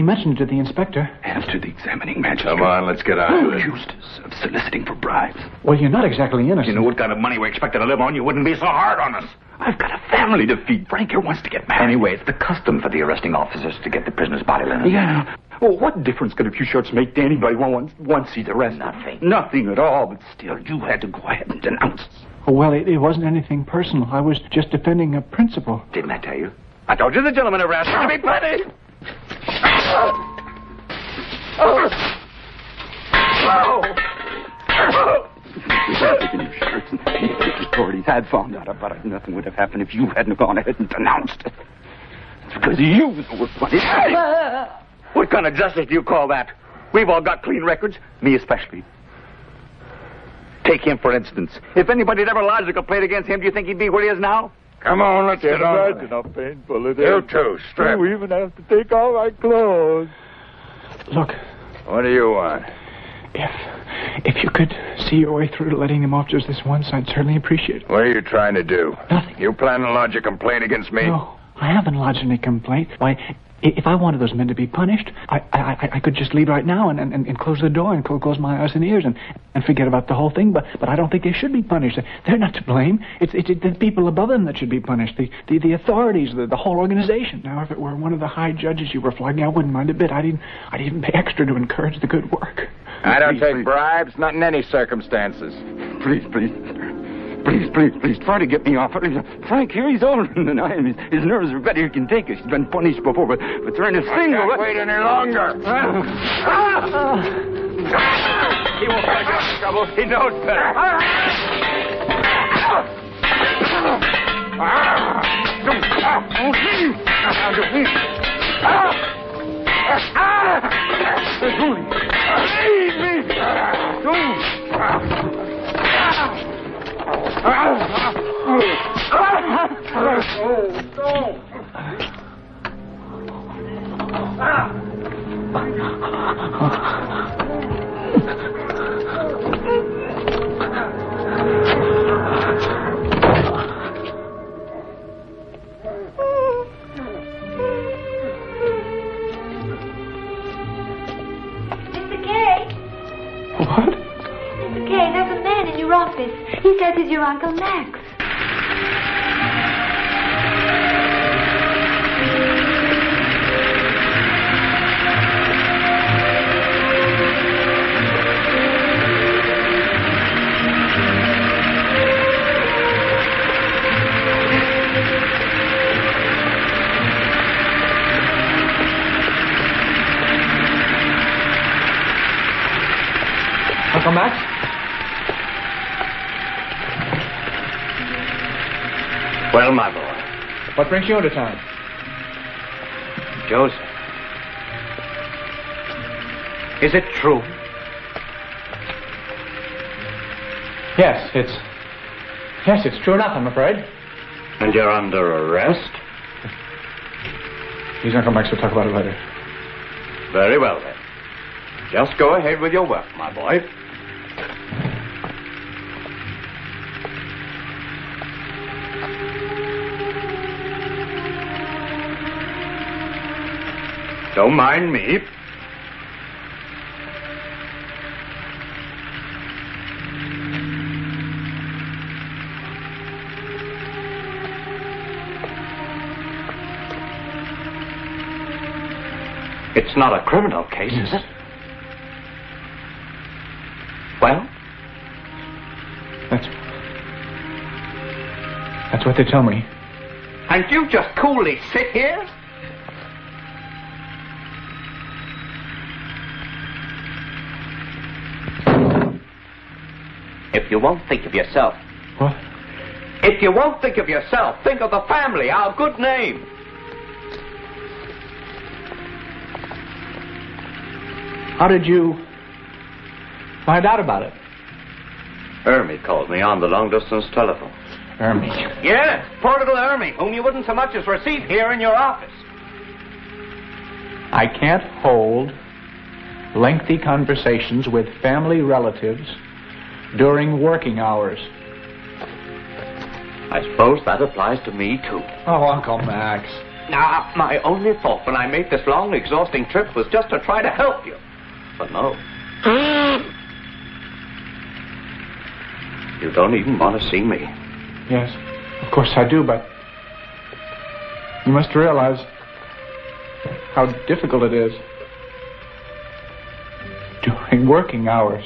Speaker 7: mentioned it to the inspector.
Speaker 11: Answer the examining magistrate.
Speaker 13: Come on, let's get on with it.
Speaker 11: Accused us of soliciting for bribes.
Speaker 7: Well, you're not exactly innocent.
Speaker 13: If you knew what kind of money we expected to live on, you wouldn't be so hard on us.
Speaker 11: I've got a family to feed. Frank here wants to get married.
Speaker 13: Anyway, it's the custom for the arresting officers to get the prisoner's body linen.
Speaker 11: Yeah. Well, what difference could a few shirts make to anybody once he's arrested?
Speaker 13: Nothing.
Speaker 11: Nothing at all, but still, you had to go ahead and denounce us.
Speaker 7: Oh, well, it wasn't anything personal. I was just defending a principle.
Speaker 13: Didn't I tell you? I told you the gentleman arrested to be punished.
Speaker 11: Without taking your shirts, and the authorities had found out about it. Nothing would have happened if you hadn't gone ahead and denounced it. It's because of you that we're punished.
Speaker 13: What kind of justice do you call that? We've all got clean records, me especially. Take him, for instance. If anybody had ever lodged a complaint against him, do you think he'd be where he is now?
Speaker 12: Come on, let's get on.
Speaker 11: Imagine how painful it is.
Speaker 12: You too, strip.
Speaker 11: We even have to take off our clothes.
Speaker 7: Look,
Speaker 12: What do you want?
Speaker 7: if you could see your way through to letting them off just this once, I'd certainly appreciate it.
Speaker 12: What are you trying to do?
Speaker 7: Nothing.
Speaker 12: You plan to lodge a complaint against me?
Speaker 7: No, I haven't lodged any complaint. Why, if I wanted those men to be punished, I could just leave right now and close the door and close my eyes and ears and forget about the whole thing. But I don't think they should be punished. They're not to blame. It's the people above them that should be punished. The authorities, the whole organization. Now, if it were one of the high judges you were flogging, I wouldn't mind a bit. I'd even pay extra to encourage the good work.
Speaker 12: I don't take bribes, not in any circumstances.
Speaker 11: Please, try to get me off. Frank here, he's older than I am. His nerves are better. He can take it. He's been punished before, but trying to sing...
Speaker 12: I can't wait any longer.
Speaker 13: He won't get into trouble. He knows better.
Speaker 12: Leave me!
Speaker 9: Mr. K?
Speaker 7: What?
Speaker 9: Mr. K, there's a man in your office. He says he's your Uncle Max.
Speaker 2: Uncle Max?
Speaker 13: Well, my boy.
Speaker 2: What brings you into town?
Speaker 13: Joseph. Is it true?
Speaker 2: Yes, it's true enough, I'm afraid.
Speaker 13: And you're under arrest?
Speaker 2: Please, Uncle Max, we'll talk about it later.
Speaker 13: Very well, then. Just go ahead with your work, my boy. Don't mind me. It's not a criminal case, is it? Well?
Speaker 7: That's what they tell me.
Speaker 13: And you just coolly sit here? If you won't think of yourself.
Speaker 7: What?
Speaker 13: If you won't think of yourself, think of the family, our good name.
Speaker 2: How did you find out about it?
Speaker 13: Ermy called me on the long-distance telephone.
Speaker 2: Ermy?
Speaker 13: Yes, poor little Ermy, whom you wouldn't so much as receive here in your office.
Speaker 2: I can't hold lengthy conversations with family relatives during working hours.
Speaker 13: I suppose that applies to me, too.
Speaker 2: Oh, Uncle Max.
Speaker 14: Now, my only thought when I made this long, exhausting trip was just to try to help you. But no. You don't even want to see me.
Speaker 7: Yes, of course I do, but you must realize how difficult it is during working hours.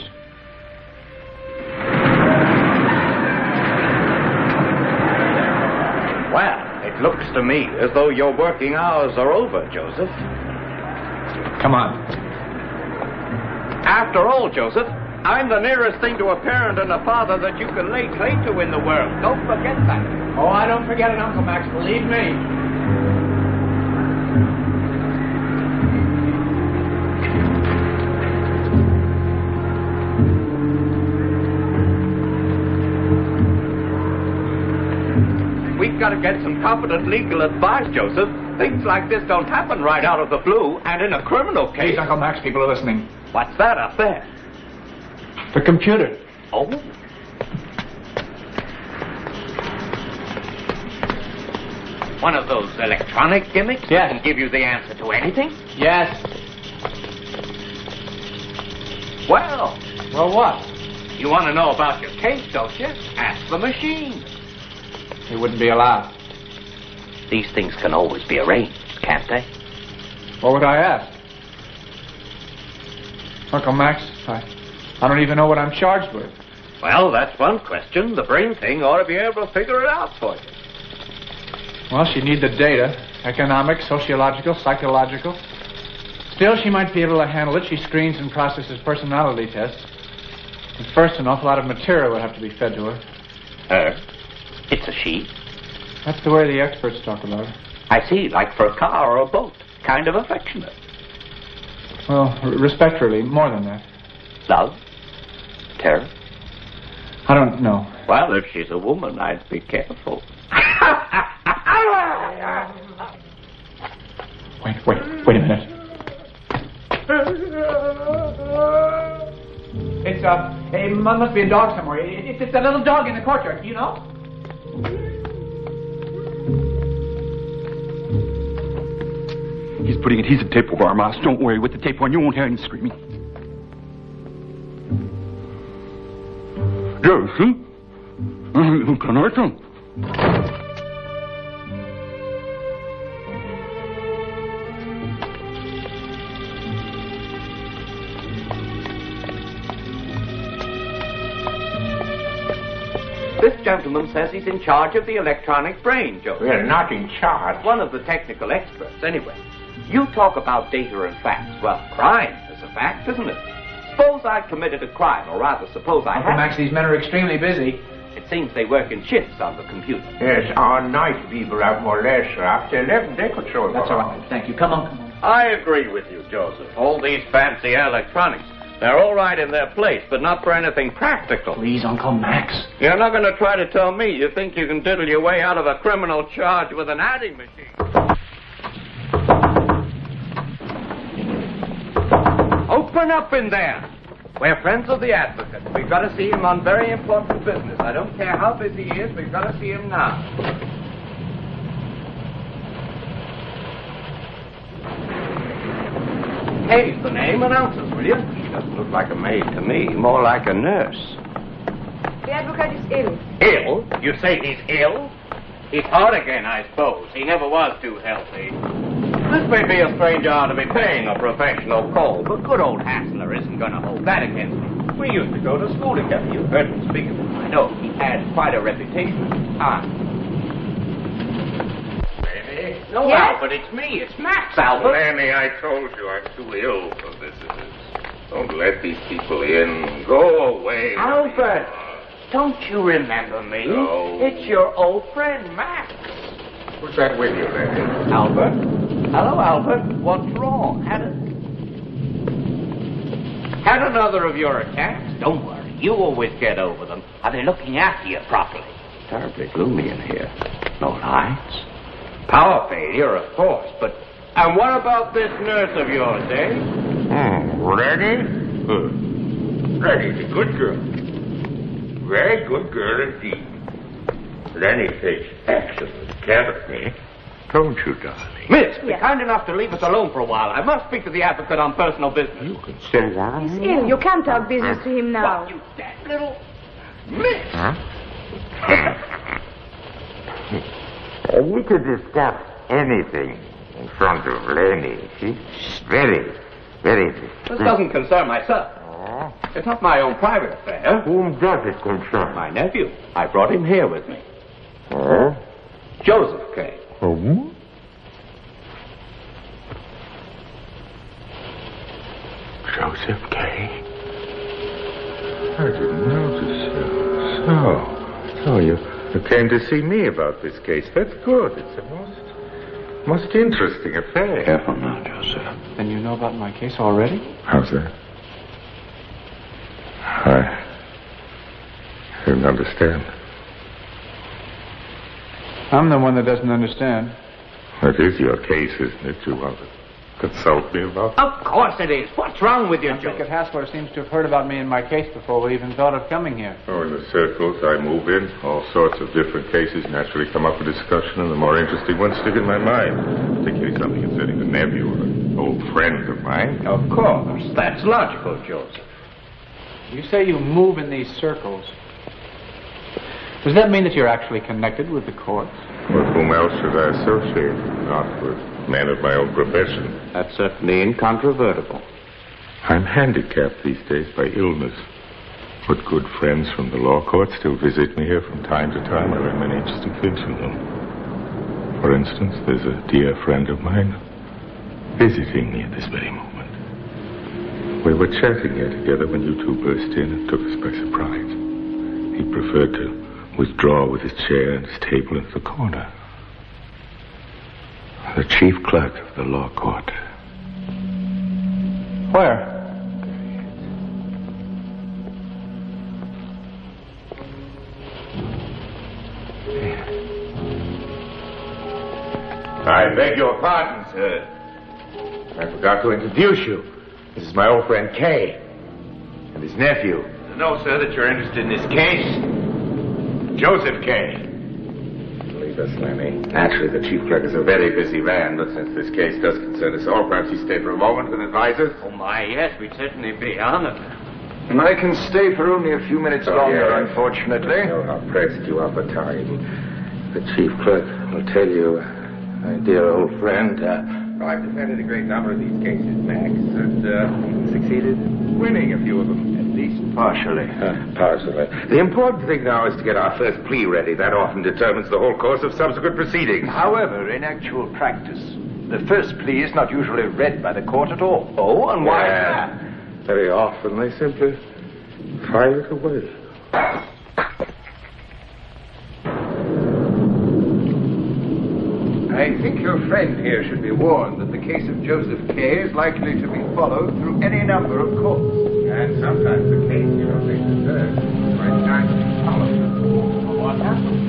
Speaker 14: Well, it looks to me as though your working hours are over, Joseph.
Speaker 7: Come on.
Speaker 14: After all, Joseph, I'm the nearest thing to a parent and a father that you can lay claim to in the world. Don't forget that.
Speaker 2: Oh, I don't forget it, Uncle Max. Believe me.
Speaker 14: We've got to get some competent legal advice, Joseph. Things like this don't happen right out of the blue, and in a criminal case...
Speaker 7: Please, Uncle Max, people are listening.
Speaker 14: What's that up there?
Speaker 7: The computer.
Speaker 14: Oh? One of those electronic gimmicks that can give you the answer to anything?
Speaker 2: Yes.
Speaker 14: Well,
Speaker 2: what?
Speaker 14: You want to know about your case, don't you? Ask the machine.
Speaker 2: He wouldn't be allowed.
Speaker 14: These things can always be arranged, can't they?
Speaker 7: What would I ask? Uncle Max, I don't even know what I'm charged with.
Speaker 14: Well, that's one question. The brain thing ought to be able to figure it out for you.
Speaker 2: Well, she'd need the data. Economic, sociological, psychological. Still, she might be able to handle it. She screens and processes personality tests. But first, an awful lot of material would have to be fed to her.
Speaker 14: Her? It's a she.
Speaker 2: That's the way the experts talk about her.
Speaker 14: I see, like for a car or a boat. Kind of affectionate.
Speaker 2: Well, respect really, more than that.
Speaker 14: Love? Terror?
Speaker 2: I don't know.
Speaker 14: Well, if she's a woman, I'd be careful.
Speaker 2: Wait a minute. It must be a dog somewhere. It's that little dog in the courtyard, you know?
Speaker 11: He's putting adhesive tape over our mouths. Don't worry, with the tape on, you won't hear any screaming. Yes, can I come?
Speaker 14: This gentleman says he's in charge of the electronic brain, Joe.
Speaker 12: We're not in charge.
Speaker 14: One of the technical experts, anyway. You talk about data and facts. Well, crime is a fact, isn't it? Suppose I committed a crime, or rather, suppose I
Speaker 2: Uncle
Speaker 14: had.
Speaker 2: Max, these men are extremely busy.
Speaker 14: It seems they work in shifts on the computer.
Speaker 12: Yes, our night people have more or less. After 11, they control the
Speaker 2: That's all right. Thank you. Come on.
Speaker 14: I agree with you, Joseph. All these fancy electronics, they're all right in their place, but not for anything practical.
Speaker 2: Please, Uncle Max.
Speaker 14: You're not going to try to tell me you think you can diddle your way out of a criminal charge with an adding machine. Open up in there. We're friends of the advocate. We've got to see him on very important business. I don't care how busy he is, we've got to see him now. Kay's the name. Announce us, will you? She doesn't look like a maid to me, more like a nurse.
Speaker 10: The advocate is ill.
Speaker 14: Ill? You say he's ill? He's hot again, I suppose. He never was too healthy. This may be a stranger ought to be paying a professional call, but good old Hassler isn't going to hold that against him. We used to go to school together. You've heard me speak of him. I know he had quite a reputation.
Speaker 12: Lenny?
Speaker 14: No,
Speaker 10: Yes?
Speaker 14: Albert, it's me. It's Max, Albert.
Speaker 1: Lenny, I told you I'm too ill for visitors. Don't let these people in. Go away.
Speaker 14: Albert, don't you remember me?
Speaker 1: No.
Speaker 14: It's your old friend, Max.
Speaker 1: What's that with you, Lenny?
Speaker 14: Albert? Hello, Albert. What's wrong? Had another of your attacks? Don't worry. You always get over them. I've been looking after you properly. Terribly gloomy in here. No lights. Power failure, of course, but... And what about this nurse of yours, eh?
Speaker 12: Lenny? Lenny's a good girl. Very good girl indeed. Lenny takes excellent care of me. don't you, darling?
Speaker 14: Miss, be kind enough to leave us alone for a while. I must speak to the advocate on personal business.
Speaker 12: You can say that.
Speaker 9: He's ill. You can't talk business to him now.
Speaker 14: What, you that little... Miss!
Speaker 12: Huh? We could discuss anything in front of Lenny. She's very, very discreet.
Speaker 14: This doesn't concern myself. It's not my own private affair.
Speaker 12: Whom does it concern?
Speaker 14: My nephew. I brought him here with me.
Speaker 12: Oh?
Speaker 14: Joseph K.
Speaker 12: Oh? Joseph K. I didn't notice you. So you came to see me about this case. That's good. It's a most interesting affair.
Speaker 3: Careful now, Joseph.
Speaker 2: And you know about my case already?
Speaker 12: How's that? I didn't understand.
Speaker 2: I'm the one that doesn't understand.
Speaker 12: That is your case, isn't it? You want to consult me about?
Speaker 14: Of course it is. What's wrong with you,
Speaker 2: Advocate
Speaker 14: Joseph?
Speaker 2: Hassler seems to have heard about me and my case before we even thought of coming here.
Speaker 12: Oh, in the circles I move in, all sorts of different cases naturally come up for discussion, and the more interesting ones stick in my mind. Particularly something concerning a nephew or an old friend of mine.
Speaker 14: Of course. That's logical, Joseph.
Speaker 2: You say you move in these circles. Does that mean that you're actually connected with the courts?
Speaker 12: With whom else should I associate? Not with men of my own profession.
Speaker 3: That's certainly incontrovertible.
Speaker 12: I'm handicapped these days by illness. But good friends from the law court still visit me here from time to time. I learn many interesting things from them. For instance, there's a dear friend of mine visiting me at this very moment. We were chatting here together when you two burst in and took us by surprise. He preferred to withdraw with his chair and his table into the corner. The chief clerk of the law court.
Speaker 2: Where?
Speaker 1: I beg your pardon, sir. I forgot to introduce you. This is my old friend Kay and his nephew. To know, sir, that you're interested in this case. Joseph Kay. Believe us, Lenny. Naturally, the chief clerk is a very busy man, but since this case does concern us all, perhaps you stay for a moment and advise us.
Speaker 14: Oh, my, yes, we'd certainly be honored.
Speaker 15: And I can stay for only a few minutes longer, unfortunately.
Speaker 12: I know how pressed you are for time. The chief clerk will tell you, my dear old friend, I've defended a great number of these cases, Max, and even succeeded in winning a few of them. At least partially. Partially. The important thing now is to get our first plea ready. That often determines the whole course of subsequent proceedings.
Speaker 15: However, in actual practice, the first plea is not usually read by the court at all. Oh, and why is that?
Speaker 12: Very often they simply file it away.
Speaker 15: I think your friend here should be warned that the case of Joseph K. is likely to be followed through any number of courts.
Speaker 12: And sometimes the case you don't think deserves. Right time to be followed. What happened?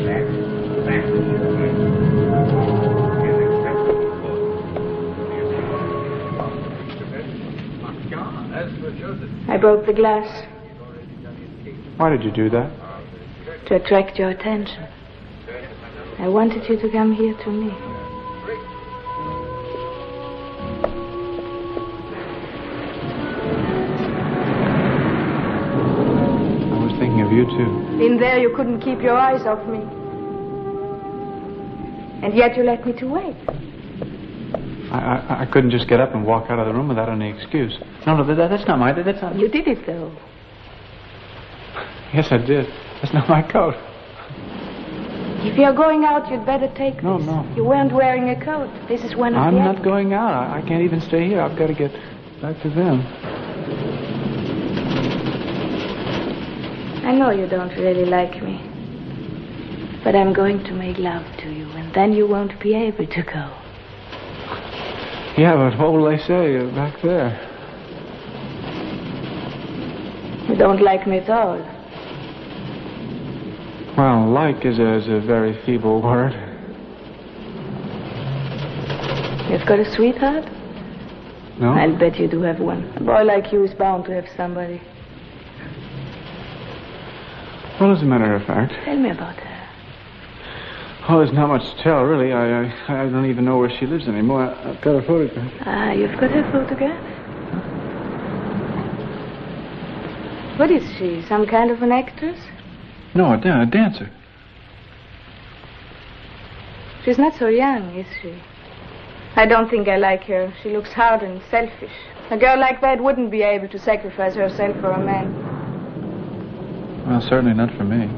Speaker 12: That's
Speaker 9: I broke the glass
Speaker 2: Why did you do that?
Speaker 9: to attract your attention. I wanted you to come here to me.
Speaker 2: I was thinking of you, too.
Speaker 9: In there you couldn't keep your eyes off me. And yet you left me to wait.
Speaker 2: I couldn't just get up and walk out of the room without any excuse. No, that's not mine. That's not...
Speaker 9: You did it, though.
Speaker 2: Yes, I did. That's not my coat.
Speaker 9: If you're going out, you'd better take
Speaker 2: No,
Speaker 9: this.
Speaker 2: no.
Speaker 9: You weren't wearing a coat. This is one of
Speaker 2: I'm
Speaker 9: the
Speaker 2: not going out. I can't even stay here. I've got to get back to them.
Speaker 9: I know you don't really like me. But I'm going to make love to you, and then you won't be able to go.
Speaker 2: Yeah, but what will they say back there?
Speaker 9: You don't like me at all.
Speaker 2: Well, like is a very feeble word.
Speaker 9: You've got a sweetheart?
Speaker 2: No?
Speaker 9: I'll bet you do have one. A boy like you is bound to have somebody.
Speaker 2: Well, as a matter of fact,
Speaker 9: Tell me about her.
Speaker 7: Oh, there's not much to tell, really. I don't even know where she lives anymore. I've got her photograph.
Speaker 9: You've got her photograph? What is she? Some kind of an actress?
Speaker 7: No, a dancer.
Speaker 9: She's not so young, is she? I don't think I like her. She looks hard and selfish. A girl like that wouldn't be able to sacrifice herself for a man.
Speaker 7: Well, certainly not for me.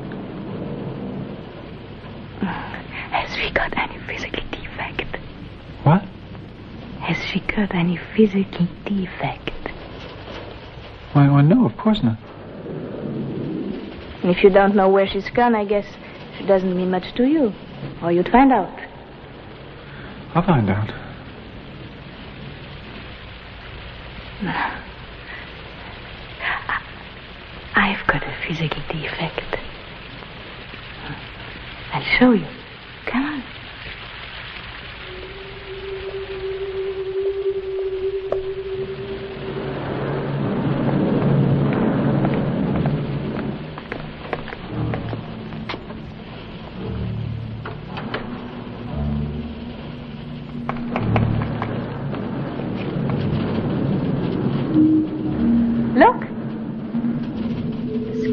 Speaker 9: Has she got any physical defect?
Speaker 7: What?
Speaker 9: Has she got any physical defect?
Speaker 7: Why, no, of course not.
Speaker 9: If you don't know where she's gone, I guess she doesn't mean much to you. Or you'd find out.
Speaker 7: I'll find out.
Speaker 9: I've got a physical defect. I'll show you. Come on. Look.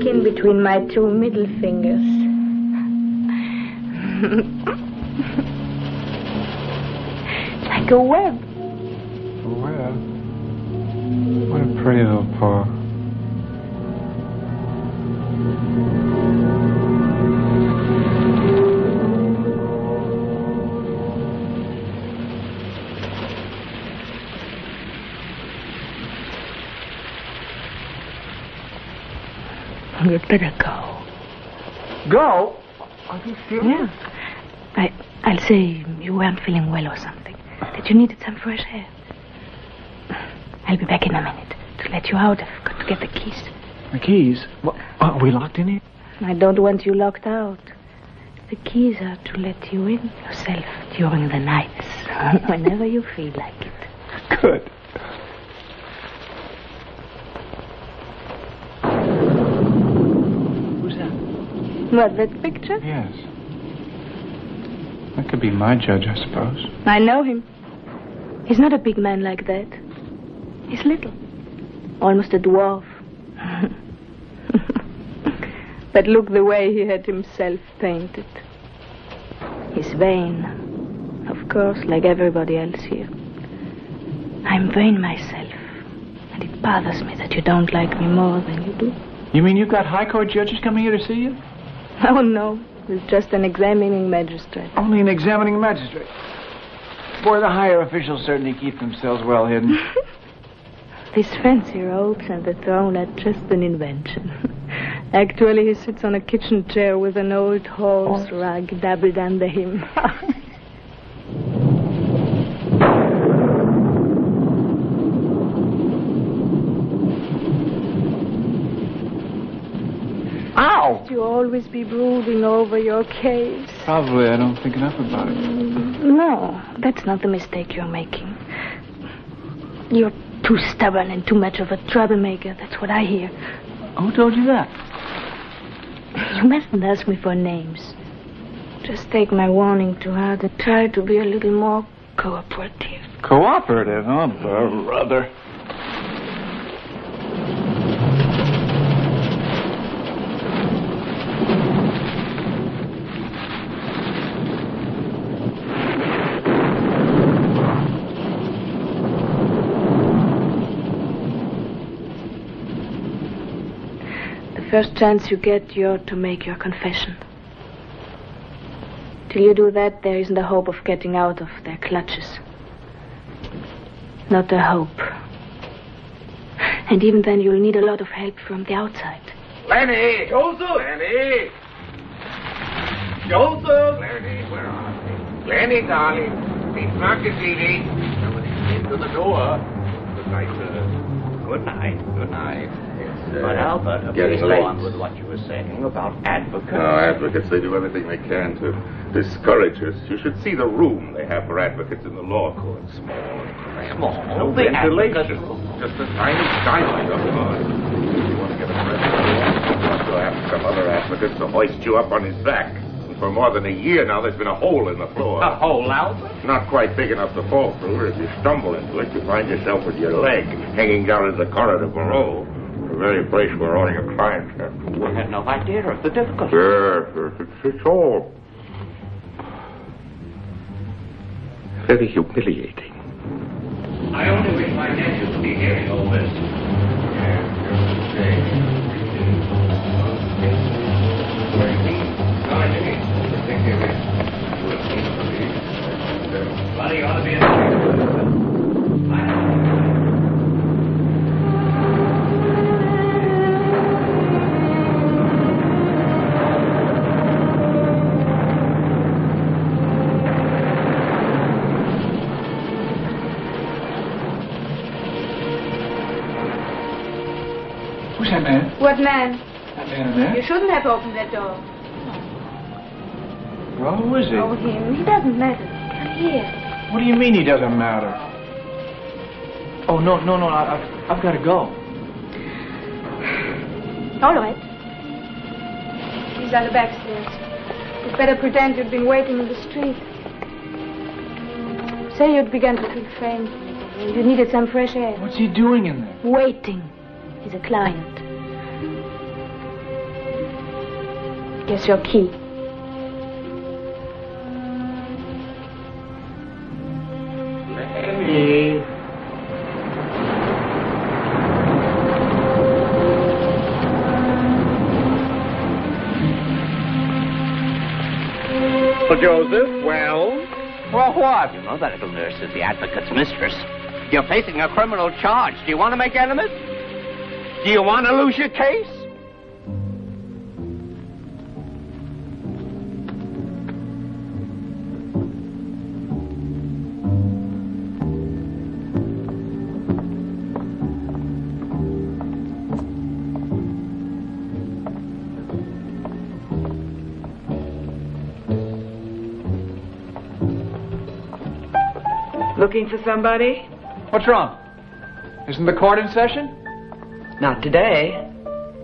Speaker 9: Skin between my two middle fingers. Like a web.
Speaker 7: A web? What a pretty little paw.
Speaker 9: You'd better go.
Speaker 7: Go? Are you serious?
Speaker 9: Yeah. I'll say you weren't feeling well or something. That you needed some fresh air. I'll be back in a minute. To let you out, I've got to get the keys.
Speaker 7: The keys? What, are we locked in here?
Speaker 9: I don't want you locked out. The keys are to let you in yourself during the nights. Whenever you feel like it.
Speaker 7: Good.
Speaker 9: What, that picture?
Speaker 7: Yes. That could be my judge, I suppose.
Speaker 9: I know him. He's not a big man like that. He's little. Almost a dwarf. But look the way he had himself painted. He's vain. Of course, like everybody else here. I'm vain myself. And it bothers me that you don't like me more than you do.
Speaker 7: You mean you've got high court judges coming here to see you?
Speaker 9: Oh, no. He's just an examining magistrate.
Speaker 7: Only an examining magistrate. Boy, the higher officials certainly keep themselves well hidden.
Speaker 9: These fancy robes and the throne are just an invention. Actually, he sits on a kitchen chair with an old horse rug dabbled under him.
Speaker 7: Ow!
Speaker 9: You always be brooding over your case.
Speaker 7: Probably I don't think enough about it.
Speaker 9: No, that's not the mistake you're making. You're too stubborn and too much of a troublemaker. That's what I hear.
Speaker 7: Who told you that?
Speaker 9: You mustn't ask me for names. Just take my warning to heart and try to be a little more cooperative.
Speaker 7: Cooperative? Oh, brother.
Speaker 9: First chance you get, you're to make your confession. Till you do that, there isn't a hope of getting out of their clutches. Not a hope. And even then, you'll need a lot of help from the outside.
Speaker 12: Lenny!
Speaker 14: Joseph!
Speaker 12: Lenny!
Speaker 14: Joseph!
Speaker 12: Lenny, where are they? Lenny, darling. It's Marcus Edie.
Speaker 14: Somebody's into the door.
Speaker 12: Good night, sir.
Speaker 14: Good night.
Speaker 12: Good night.
Speaker 14: But Albert,
Speaker 3: getting
Speaker 14: please
Speaker 3: late.
Speaker 14: go on with what you were saying about advocates.
Speaker 1: No, advocates, they do everything they can to discourage us. You should see the room they have for advocates in the law court. Small. No
Speaker 14: The
Speaker 1: ventilation.
Speaker 14: advocate room.
Speaker 1: Just a tiny skylight up high. If you want to get a press, you'll have to have some other advocates to hoist you up on his back.
Speaker 12: For more than a year now, there's been a hole in the floor.
Speaker 14: A hole, Albert?
Speaker 12: Not quite big enough to fall through. If you stumble into it, you find yourself with your leg hanging down into the corridor below. The very place where all your clients have to work.
Speaker 14: I had no idea of the difficulty.
Speaker 12: Yes, it's all very humiliating.
Speaker 14: I only wish my nephew could be hearing all this. Bloody ought to be
Speaker 7: Who's that man?
Speaker 9: What man?
Speaker 7: That man in there?
Speaker 9: You shouldn't have opened that door.
Speaker 7: Well, who is he?
Speaker 9: Oh, him. He doesn't matter. Come here.
Speaker 7: What do you mean he doesn't matter? Oh, no, I've got to go.
Speaker 9: All right. He's on the back stairs. You'd better pretend you'd been waiting in the street. Say you'd begun to feel faint. You needed some fresh air.
Speaker 7: What's he doing in there?
Speaker 9: Waiting. He's a client. Guess your key.
Speaker 14: Lenny.
Speaker 13: Well, Joseph, well?
Speaker 14: Well, what? You know that little nurse is the advocate's mistress. You're facing a criminal charge. Do you want to make enemies? Do you want to lose your case?
Speaker 16: Looking for somebody?
Speaker 2: What's wrong? Isn't the court in session?
Speaker 16: Not today.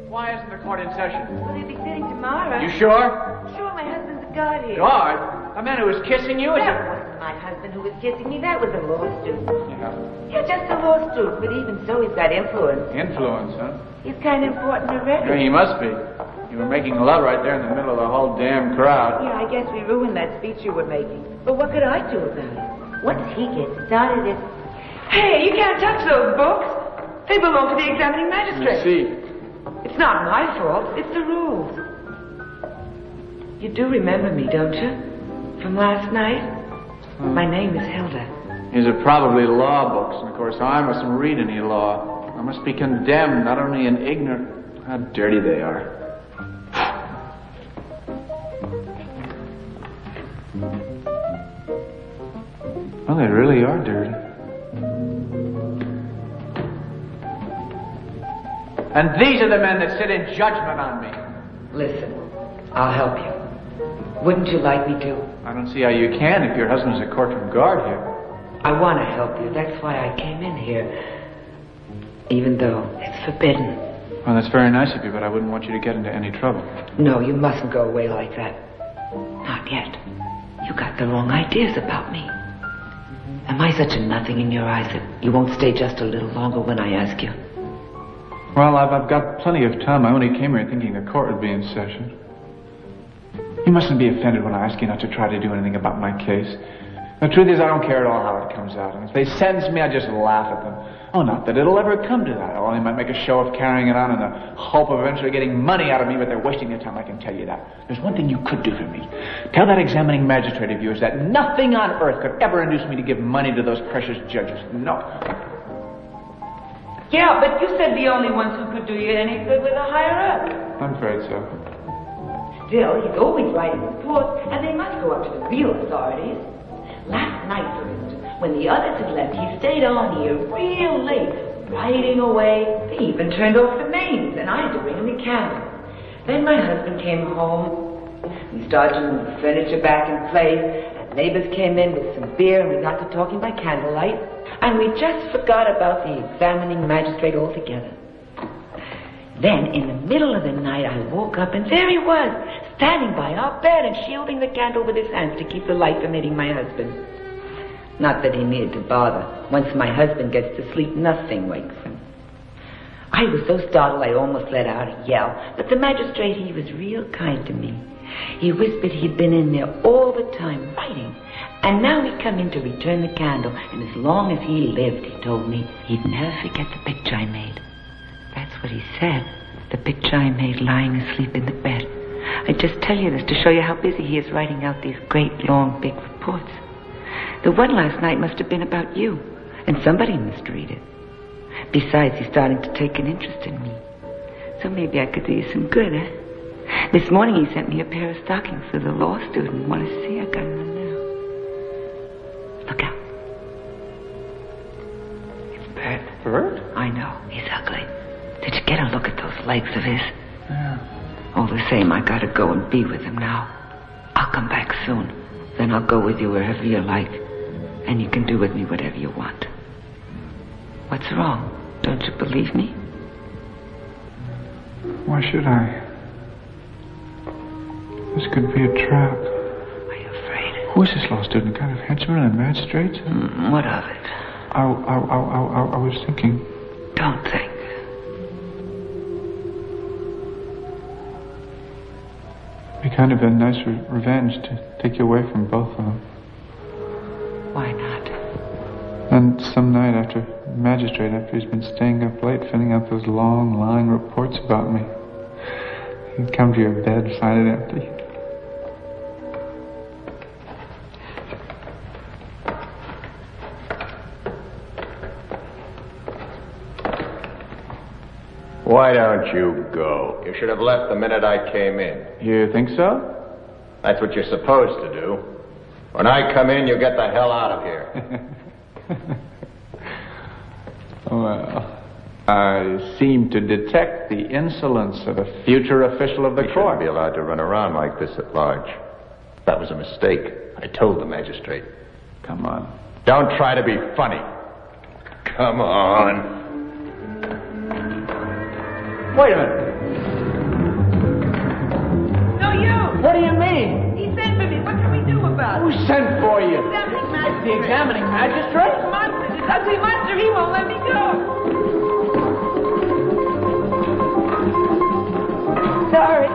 Speaker 2: Why isn't the court in session?
Speaker 16: Will he be sitting tomorrow?
Speaker 2: You sure?
Speaker 16: Sure, my husband's a guard here.
Speaker 2: Guard? The man who was kissing you?
Speaker 16: That wasn't my husband who was kissing me. That was a law student.
Speaker 2: Yeah.
Speaker 16: Yeah, just a law student, but even so, he's got influence.
Speaker 2: Influence, huh?
Speaker 16: He's kind of important already.
Speaker 2: Yeah, he must be. You were making love right there in the middle of the whole damn crowd.
Speaker 16: Yeah, I guess we ruined that speech you were making. But what could I do about it? Once he gets started, it... Hey, you can't touch those books. They belong to the examining magistrate.
Speaker 2: I see.
Speaker 16: It's not my fault. It's the rules. You do remember me, don't you? From last night? My name is Hilda.
Speaker 2: These are probably law books, and of course I mustn't read any law. I must be condemned, not only in ignorance. How dirty they are. Well, they really are dirty. And these are the men that sit in judgment on me.
Speaker 16: Listen, I'll help you. Wouldn't you like me to?
Speaker 2: I don't see how you can if your husband's a courtroom guard here.
Speaker 16: I want to help you. That's why I came in here. Even though it's forbidden.
Speaker 2: Well, that's very nice of you, but I wouldn't want you to get into any trouble.
Speaker 16: No, you mustn't go away like that. Not yet. You got the wrong ideas about me. Am I such a nothing in your eyes that you won't stay just a little longer when I ask you?
Speaker 2: Well, I've got plenty of time. I only came here thinking the court would be in session. You mustn't be offended when I ask you not to try to do anything about my case. The truth is, I don't care at all how it comes out. And if they sentence me, I just laugh at them. Oh, not that it'll ever come to that. Or they might make a show of carrying it on in the hope of eventually getting money out of me, but they're wasting their time, I can tell you that. There's one thing you could do for me. Tell that examining magistrate of yours that nothing on earth could ever induce me to give money to those precious judges. No.
Speaker 16: Yeah, but you said the only ones who could do you any good were the higher-ups.
Speaker 2: I'm afraid so.
Speaker 16: Still, he's always writing reports, and they must go up to the real authorities. Last night, for instance, when the others had left, he stayed on here real late, writing away. They even turned off the mains, and I had to bring him the candle. Then my husband came home. We started to move the furniture back in place, and neighbors came in with some beer, and we got to talking by candlelight. And we just forgot about the examining magistrate altogether. Then, in the middle of the night, I woke up, and there he was, standing by our bed and shielding the candle with his hands to keep the light from hitting my husband. Not that he needed to bother. Once my husband gets to sleep, nothing wakes him. I was so startled I almost let out a yell, but the magistrate, he was real kind to me. He whispered he'd been in there all the time writing, and now he'd come in to return the candle, and as long as he lived, he told me, he'd never forget the picture I made. That's what he said, the picture I made lying asleep in the bed. I just tell you this to show you how busy he is writing out these great, long, big reports. The one last night must have been about you, and somebody must read it. Besides, he's starting to take an interest in me. So maybe I could do you some good, eh? This morning he sent me a pair of stockings for the law student. Want to see? I got them now. Look out. It's Bert.
Speaker 2: Bert?
Speaker 16: I know. He's ugly. Did you get a look at those legs of his?
Speaker 2: Yeah.
Speaker 16: All the same, I gotta go and be with him now. I'll come back soon. Then I'll go with you wherever you like. And you can do with me whatever you want. What's wrong? Don't you believe me?
Speaker 7: Why should I? This could be a trap.
Speaker 16: Are you afraid?
Speaker 7: Who is this law student? Kind of henchman and magistrate?
Speaker 16: What of it?
Speaker 7: I was thinking.
Speaker 16: Don't think.
Speaker 7: It'd be kind of a nice revenge to take you away from both of them.
Speaker 16: Why not?
Speaker 7: And some night after he's been staying up late filling out those long, lying reports about me, he'd come to your bed, find it empty.
Speaker 15: Why don't you go? You should have left the minute I came in.
Speaker 7: You think so?
Speaker 15: That's what you're supposed to do. When I come in, you get the hell out of here.
Speaker 2: Well, I seem to detect the insolence of a future official of the
Speaker 15: You
Speaker 2: court.
Speaker 15: shouldn't be allowed to run around like this at large. That was a mistake. I told the magistrate.
Speaker 2: Come on.
Speaker 15: Don't try to be funny. Come on.
Speaker 2: Wait a minute.
Speaker 16: No, you!
Speaker 2: What do you mean?
Speaker 16: He sent for me. What can we do about
Speaker 2: Who
Speaker 16: it?
Speaker 2: sent for you?
Speaker 16: Examining magistrate.
Speaker 2: The examining magistrate?
Speaker 16: This monster, this ugly monster, he won't let me go. Sorry.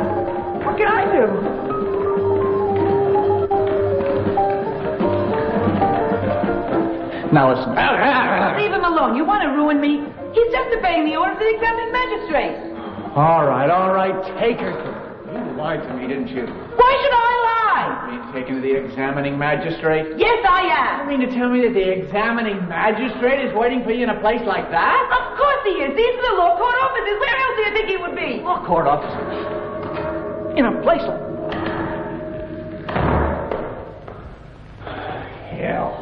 Speaker 2: What can I do? Now listen.
Speaker 16: Leave him alone. You want to ruin me? He's just obeying the order of the examining magistrate.
Speaker 2: All right. Take her to her. You lied to me, didn't you?
Speaker 16: Why should I lie?
Speaker 2: You taken to the examining magistrate?
Speaker 16: Yes, I am.
Speaker 2: You mean to tell me that the examining magistrate is waiting for you in a place like that?
Speaker 16: Of course he is. These are the law court offices. Where else do you think he would be?
Speaker 2: Law court offices? In a place like... Hell.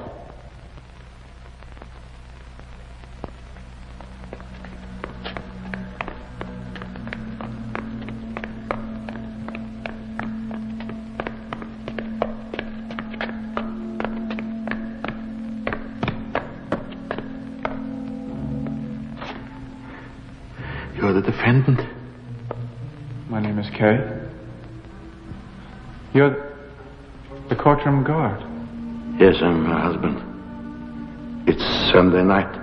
Speaker 3: You're the defendant?
Speaker 7: My name is Kay. You're the courtroom guard.
Speaker 3: Yes, I'm her husband. It's Sunday night.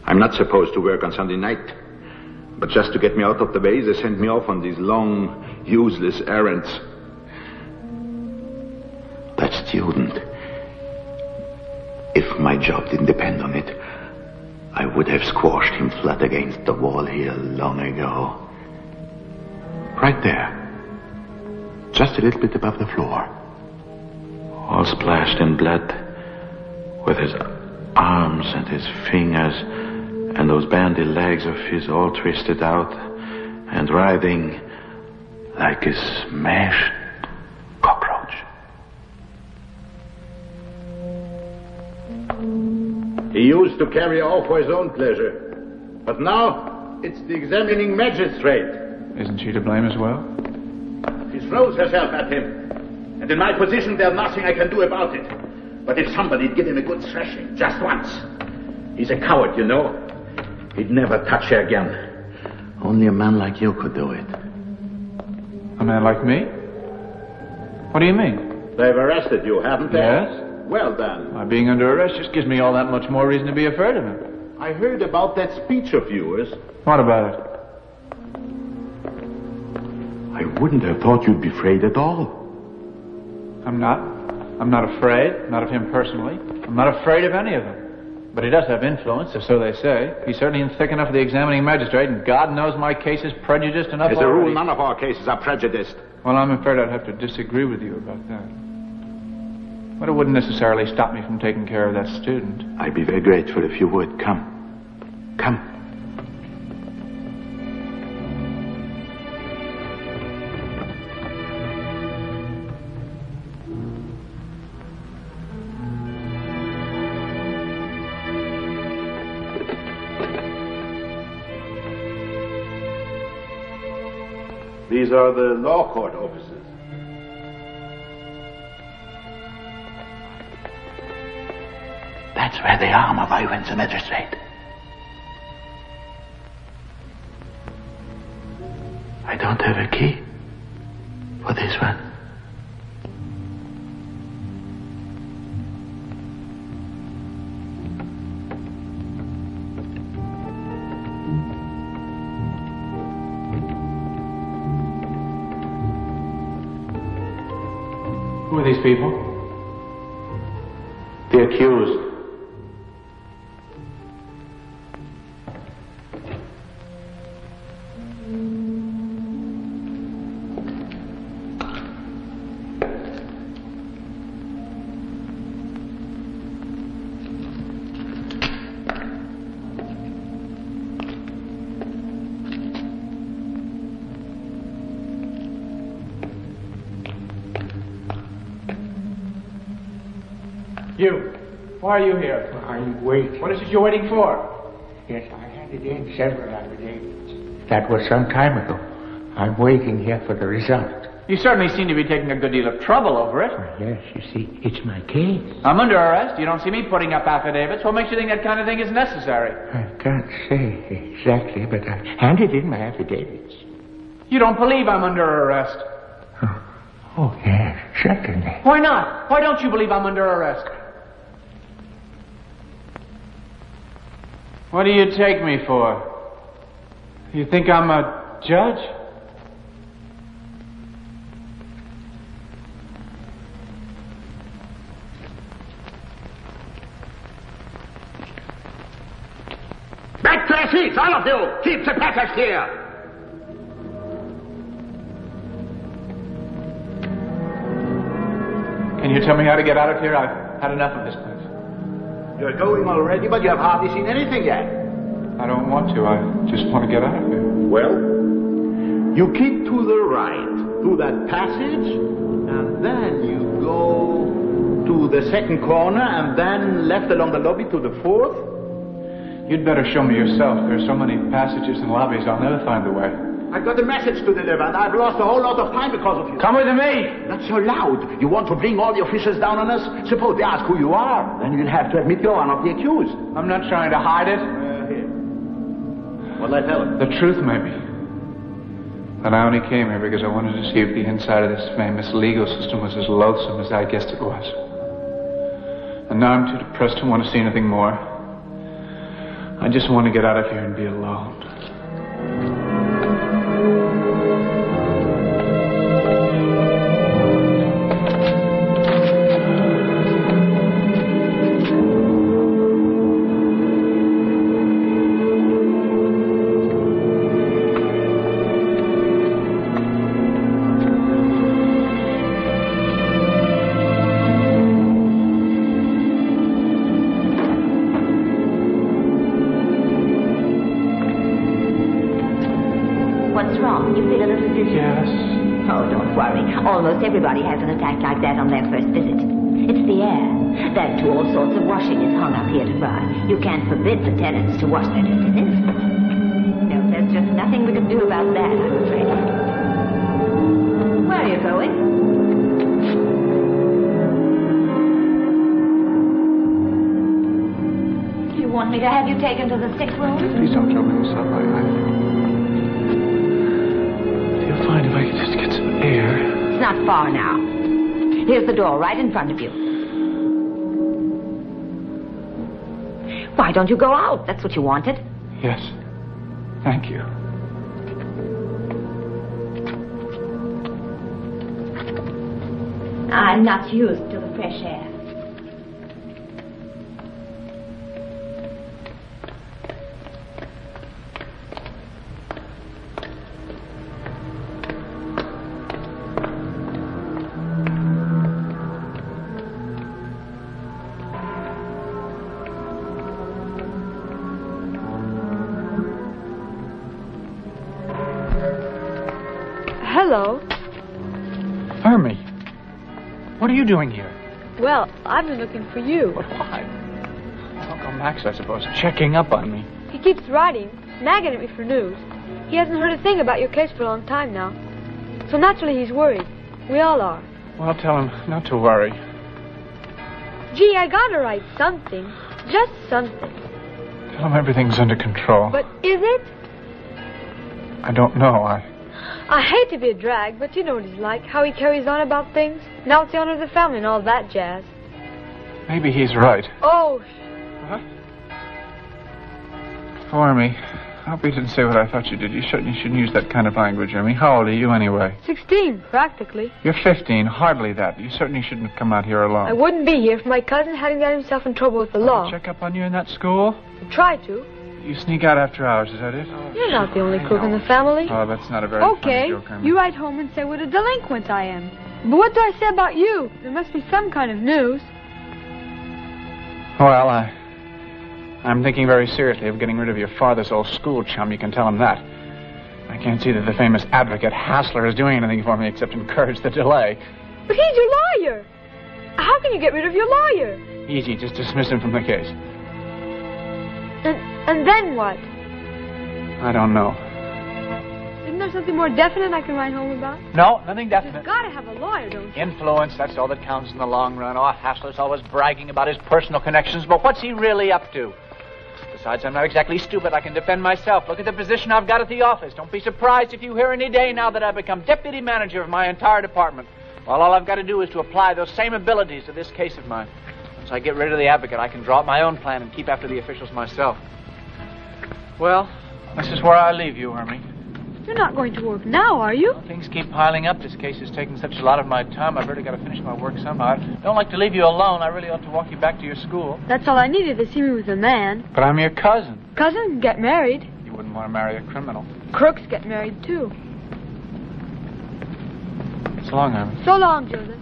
Speaker 3: I'm not supposed to work on Sunday night. But just to get me out of the way, they send me off on these long, useless errands. That student. If my job didn't depend on it, I would have squashed him flat against the wall here long ago. Right there. Just a little bit above the floor. All splashed in blood. With his arms and his fingers and those bandy legs of his all twisted out and writhing like a smashed cockroach.
Speaker 17: He used to carry off for his own pleasure. But now, it's the examining magistrate.
Speaker 7: Isn't she to blame as well?
Speaker 17: She throws herself at him. And in my position, there's nothing I can do about it. But if somebody'd give him a good thrashing, just once. He's a coward, you know. He'd never touch her again. Only a man like you could do it.
Speaker 2: A man like me? What do you mean?
Speaker 17: They've arrested you, haven't they?
Speaker 2: Yes.
Speaker 17: Well, then.
Speaker 2: My being under arrest just gives me all that much more reason to be afraid of him.
Speaker 17: I heard about that speech of yours.
Speaker 2: What about it?
Speaker 17: I wouldn't have thought you'd be afraid at all.
Speaker 2: I'm not. I'm not afraid. Not of him personally. I'm not afraid of any of them. But he does have influence, or so they say. He's certainly in thick enough of the examining magistrate, and God knows my case is prejudiced enough
Speaker 17: As a
Speaker 2: already.
Speaker 17: rule, none of our cases are prejudiced.
Speaker 2: Well, I'm afraid I'd have to disagree with you about that. But it wouldn't necessarily stop me from taking care of that student.
Speaker 17: I'd be very grateful if you would. Come. Come. These are the law court offices.
Speaker 15: That's where they are, my boy, when's the magistrate. I don't have a key for this one.
Speaker 2: Who are these people?
Speaker 17: The accused.
Speaker 2: You. Why are you here?
Speaker 12: I'm waiting.
Speaker 2: What is it you're waiting for?
Speaker 12: Yes, I handed in several affidavits. That was some time ago. I'm waiting here for the result.
Speaker 2: You certainly seem to be taking a good deal of trouble over it.
Speaker 12: Yes, you see, it's my case.
Speaker 2: I'm under arrest. You don't see me putting up affidavits. What makes you think that kind of thing is necessary?
Speaker 12: I can't say exactly, but I handed in my affidavits.
Speaker 2: You don't believe I'm under arrest?
Speaker 12: Oh, yes, certainly.
Speaker 2: Why not? Why don't you believe I'm under arrest? What do you take me for? You think I'm a judge?
Speaker 17: Back to your seats, all of you! Keep the passage clear!
Speaker 2: Can you tell me how to get out of here? I've had enough of this place.
Speaker 17: You're going already, but you have hardly seen anything yet.
Speaker 2: I don't want to. I just want to get out of here.
Speaker 17: Well, you keep to the right, through that passage, and then you go to the second corner, and then left along the lobby to the fourth.
Speaker 2: You'd better show me yourself. There's so many passages and lobbies, I'll never find the way.
Speaker 17: I've got a message to deliver, and I've lost a whole lot of time because of you.
Speaker 2: Come with me!
Speaker 17: Not so loud. You want to bring all the officials down on us? Suppose they ask who you are. Then you'll have to admit you're one of the accused.
Speaker 2: I'm not trying to hide it.
Speaker 17: Here. What'll I tell them?
Speaker 2: The truth, maybe. And I only came here because I wanted to see if the inside of this famous legal system was as loathsome as I guessed it was. And now I'm too depressed to want to see anything more. I just want to get out of here and be alone.
Speaker 6: Almost everybody has an attack like that on their first visit. It's the air. That too, all sorts of washing is hung up here to dry. You can't forbid the tenants to wash their dirty linen. No, there's just nothing we can do about that, I'm afraid. Where are you going? You want me to have you taken to the sick room?
Speaker 2: Please don't trouble yourself.
Speaker 6: not far now. Here's the door right in front of you. Why don't you go out? That's what you wanted.
Speaker 7: Yes. Thank you.
Speaker 6: I'm not used to the fresh air.
Speaker 10: Hello.
Speaker 7: Hermie, what are you doing here?
Speaker 10: Well, I've been looking for you.
Speaker 7: But why? Uncle Max, I suppose, checking up on me.
Speaker 10: He keeps writing, nagging at me for news. He hasn't heard a thing about your case for a long time now. So naturally he's worried. We all are.
Speaker 7: Well, tell him not to worry.
Speaker 10: Gee, I gotta write something. Just something.
Speaker 7: Tell him everything's under control.
Speaker 10: But is it?
Speaker 7: I don't know.
Speaker 10: I hate to be a drag, but you know what he's like, how he carries on about things. Now it's the honor of the family and all that jazz.
Speaker 7: Maybe he's right.
Speaker 10: Oh,
Speaker 7: What? Hermie, I hope you didn't say what I thought you did. You certainly shouldn't use that kind of language, Hermie. How old are you, anyway?
Speaker 10: 16, practically.
Speaker 7: You're 15, hardly that. You certainly shouldn't come out here alone.
Speaker 10: I wouldn't be here if my cousin hadn't got himself in trouble with the law.
Speaker 7: Check up on you in that school?
Speaker 10: I try to.
Speaker 7: You sneak out after hours, is that it?
Speaker 10: You're not the only crook in the family.
Speaker 7: Oh, that's not a very
Speaker 10: Okay,
Speaker 7: funny joke, Hermie.
Speaker 10: you write home and say what a delinquent I am. But what do I say about you? There must be some kind of news.
Speaker 7: Well, I'm thinking very seriously of getting rid of your father's old school chum. You can tell him that. I can't see that the famous advocate Hassler is doing anything for me except encourage the delay.
Speaker 10: But he's your lawyer. How can you get rid of your lawyer?
Speaker 7: Easy, just dismiss him from the case.
Speaker 10: And then what?
Speaker 7: I don't know.
Speaker 10: Isn't there something more definite I can write home about?
Speaker 7: No, nothing definite.
Speaker 10: You've got to have a lawyer, don't you?
Speaker 7: Influence, that's all that counts in the long run. Oh, Hassler's always bragging about his personal connections, but what's he really up to? Besides, I'm not exactly stupid. I can defend myself. Look at the position I've got at the office. Don't be surprised if you hear any day now that I've become deputy manager of my entire department. Well, all I've got to do is to apply those same abilities to this case of mine. Once I get rid of the advocate, I can draw up my own plan and keep after the officials myself. Well, this is where I leave you, Hermie.
Speaker 10: You're not going to work now, are you?
Speaker 7: Well, things keep piling up. This case is taking such a lot of my time. I've really got to finish my work somehow. I don't like to leave you alone. I really ought to walk you back to your school.
Speaker 10: That's all I needed to see me with a man.
Speaker 7: But I'm your cousin.
Speaker 10: Cousins get married.
Speaker 7: You wouldn't want to marry a criminal.
Speaker 10: Crooks get married, too.
Speaker 7: So long, Hermie.
Speaker 10: So long, Joseph.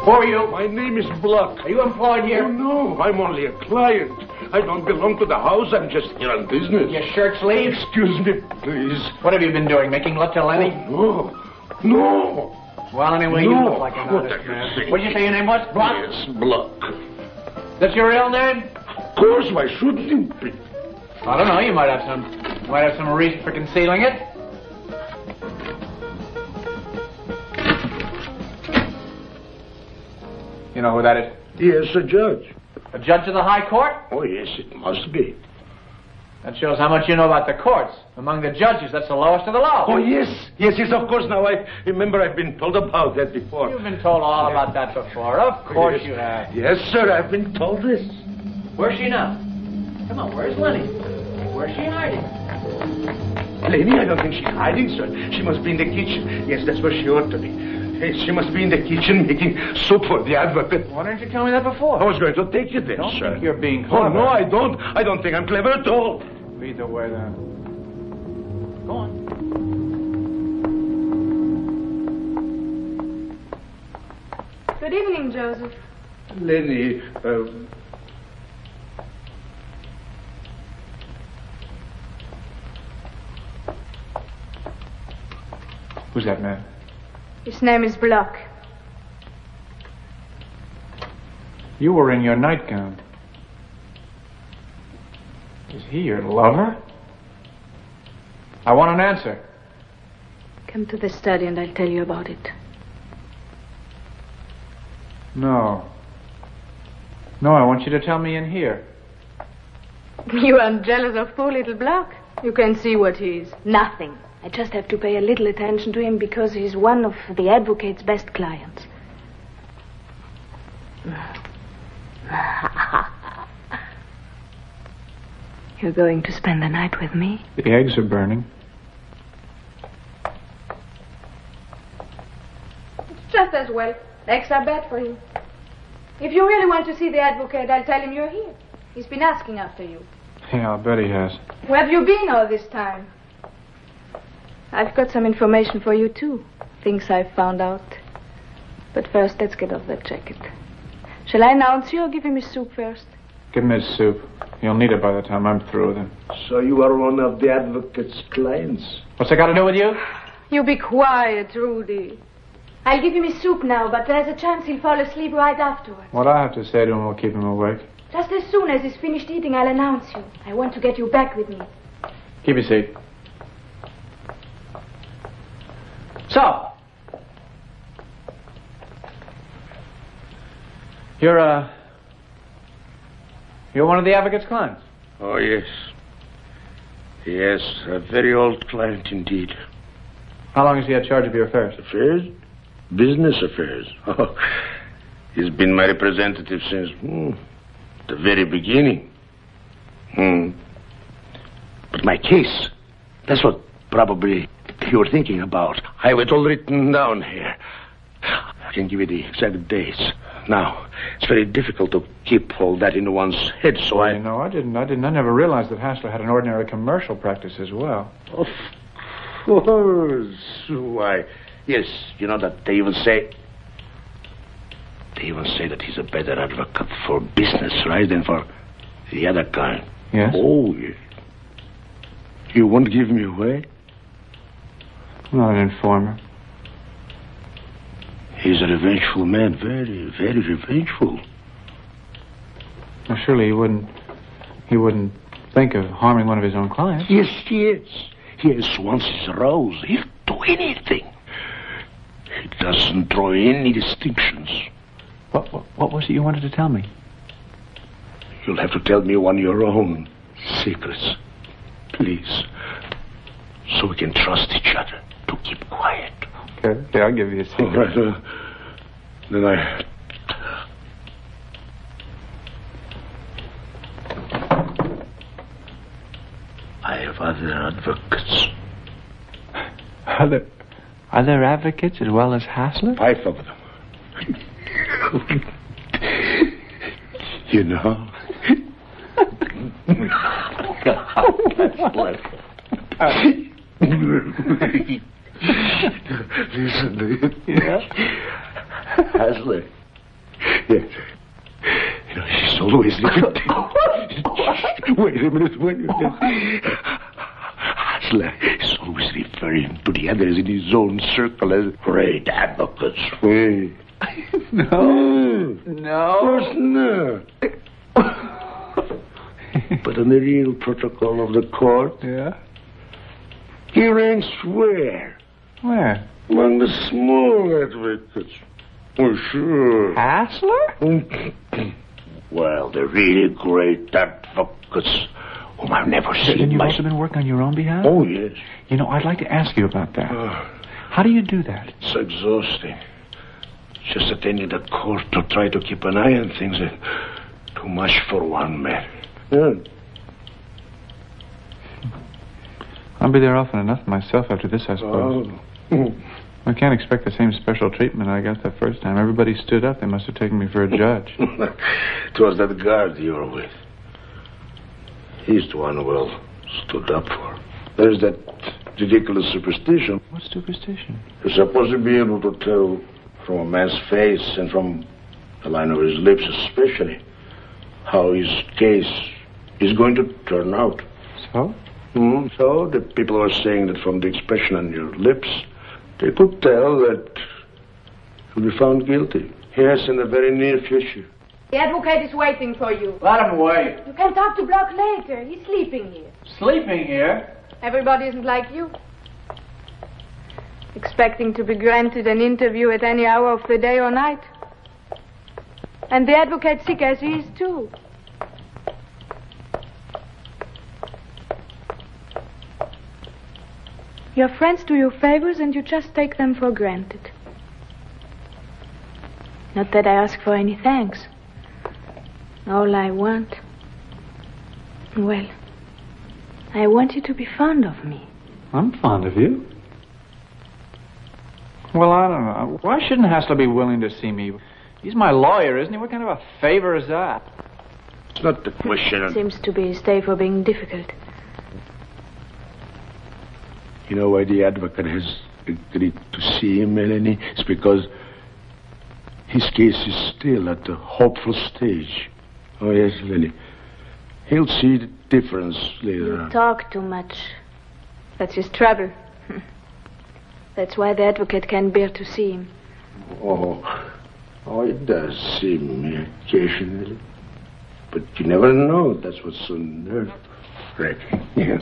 Speaker 12: Who are you? My name is Block.
Speaker 2: Are you employed here?
Speaker 12: Oh, no, I'm only a client. I don't belong to the house. I'm just here on business.
Speaker 2: Your shirt sleeves?
Speaker 12: Excuse me, please.
Speaker 2: What have you been doing? Making love to Lenny?
Speaker 12: Oh, no.
Speaker 2: Well, anyway,
Speaker 12: No.
Speaker 2: you look like an
Speaker 12: What
Speaker 2: honest
Speaker 12: are you
Speaker 2: man.
Speaker 12: saying?
Speaker 2: What did you say your name was? Block?
Speaker 12: Yes, Block.
Speaker 2: That's your real name?
Speaker 12: Of course, why shouldn't it be?
Speaker 2: I don't know. You might have some reason for concealing it. You know who that is?
Speaker 12: Yes, a judge.
Speaker 2: A judge of the High Court?
Speaker 12: Oh, yes, it must be.
Speaker 2: That shows how much you know about the courts. Among the judges, that's the lowest of the low.
Speaker 12: Oh, yes, of course. Now, I remember I've been told about that before.
Speaker 2: You've been told all about that before. Of course you have.
Speaker 12: Yes, sir, I've been told this.
Speaker 2: Where's she now? Come on, where's Lenny? Where's she hiding?
Speaker 12: Lenny, I don't think she's hiding, sir. She must be in the kitchen. Yes, that's where she ought to be. Yes, she must be in the kitchen making soup for the advocate.
Speaker 2: Why didn't you tell me that before?
Speaker 12: I was going to take you there,
Speaker 2: Don't
Speaker 12: sir.
Speaker 2: think you're being
Speaker 12: Oh,
Speaker 2: clever.
Speaker 12: no, I don't. I don't think I'm clever at all.
Speaker 2: Either way, then. Go on.
Speaker 10: Good evening, Joseph.
Speaker 12: Lenny,
Speaker 7: Who's that man?
Speaker 10: His name is Block.
Speaker 7: You were in your nightgown.
Speaker 2: Is he your lover? I want an answer.
Speaker 9: Come to the study and I'll tell you about it.
Speaker 2: No. No, I want you to tell me in here.
Speaker 9: You aren't jealous of poor little Block? You can see what he is. Nothing. I just have to pay a little attention to him because he's one of the advocate's best clients. You're going to spend the night with me?
Speaker 2: The eggs are burning.
Speaker 10: It's just as well. Eggs are bad for you. If you really want to see the advocate, I'll tell him you're here. He's been asking after you.
Speaker 2: Yeah, I'll bet he has.
Speaker 10: Where have you been all this time?
Speaker 9: I've got some information for you, too. Things I've found out. But first, let's get off that jacket. Shall I announce you or give him his soup first?
Speaker 2: Give him his soup. He'll need it by the time I'm through with him.
Speaker 17: So you are one of the advocate's clients?
Speaker 2: What's that got to do with you?
Speaker 10: You be quiet, Rudy. I'll give him his soup now, but there's a chance he'll fall asleep right afterwards.
Speaker 2: What I have to say to him will keep him awake.
Speaker 10: Just as soon as he's finished eating, I'll announce you. I want to get you back with me.
Speaker 2: Keep your seat. So, you're one of the advocate's clients?
Speaker 17: Oh, yes. Yes, a very old client indeed.
Speaker 2: How long has he had charge of your affairs?
Speaker 17: Affairs? Business affairs. Oh, he's been my representative since the very beginning. But my case, that's what probably you're thinking about. I have it all written down here. I can give you the exact dates. Now, it's very difficult to keep all that in one's head, so I...
Speaker 2: No, I didn't. I never realized that Hassler had an ordinary commercial practice as well.
Speaker 17: Of course. Why, yes, you know that they even say that he's a better advocate for business, right, than for the other kind.
Speaker 2: Yes?
Speaker 17: Oh, yes. You won't give me away?
Speaker 2: I'm not an informer.
Speaker 17: He's a revengeful man, very, very revengeful.
Speaker 2: Well, surely he wouldn't think of harming one of his own clients.
Speaker 17: Yes, yes. Yes, once he's aroused, he'll do anything. He doesn't draw any distinctions.
Speaker 2: What was it you wanted to tell me?
Speaker 17: You'll have to tell me one of your own secrets, please, so we can trust each other to keep quiet.
Speaker 2: Okay, I'll give you a secret.
Speaker 17: All right, then I have other advocates.
Speaker 2: Other advocates as well as Hassler?
Speaker 17: 5 of them. You know? Listen,
Speaker 2: yeah?
Speaker 17: Hassler. Yes. You know, she's always... Wait a minute. Hassler is always referring to the others in his own circle as great advocates. Wait.
Speaker 2: No.
Speaker 17: Of course not. But in the real protocol of the court...
Speaker 2: Yeah?
Speaker 17: He ranks where?
Speaker 2: Where?
Speaker 17: Among the small advocates. Oh, sure.
Speaker 2: Hassler?
Speaker 17: Well, the really great advocates whom I've never seen.
Speaker 7: And you've also been working on your own behalf?
Speaker 17: Oh, yes.
Speaker 7: You know, I'd like to ask you about that. How do you do that?
Speaker 17: It's exhausting. Just attending the court to try to keep an eye on things. Too much for one man. Yeah.
Speaker 2: I'll be there often enough myself after this, I suppose.
Speaker 17: Oh.
Speaker 2: I can't expect the same special treatment I got the first time. Everybody stood up. They must have taken me for a judge.
Speaker 17: It was that guard you were with. He's the one well stood up for. There's that ridiculous superstition.
Speaker 2: What superstition?
Speaker 17: You're supposed to be able to tell from a man's face and from the line of his lips especially how his case is going to turn out.
Speaker 2: So?
Speaker 17: So the people are saying that from the expression on your lips, they could tell that you'll be found guilty. Yes, in the very near future.
Speaker 10: The advocate is waiting for you.
Speaker 2: Let him wait.
Speaker 10: You can talk to Block later. He's sleeping here.
Speaker 2: Sleeping here?
Speaker 10: Everybody isn't like you. Expecting to be granted an interview at any hour of the day or night. And the advocate sick as he is, too. Your friends do you favors and you just take them for granted. Not that I ask for any thanks. All I want... Well, I want you to be fond of me.
Speaker 2: I'm fond of you. Well, I don't know. Why shouldn't Hassler be willing to see me? He's my lawyer, isn't he? What kind of a favor is that?
Speaker 17: It's not the question.
Speaker 10: Seems to be his day for being difficult.
Speaker 17: You know why the advocate has agreed to see him, Melanie? It's because his case is still at the hopeful stage. Oh, yes, Lenny. He'll see the difference later on.
Speaker 10: You talk too much. That's his trouble. That's why the advocate can't bear to see him.
Speaker 17: Oh, it does seem occasionally. But you never know. That's what's so nerve-wracking. Yeah.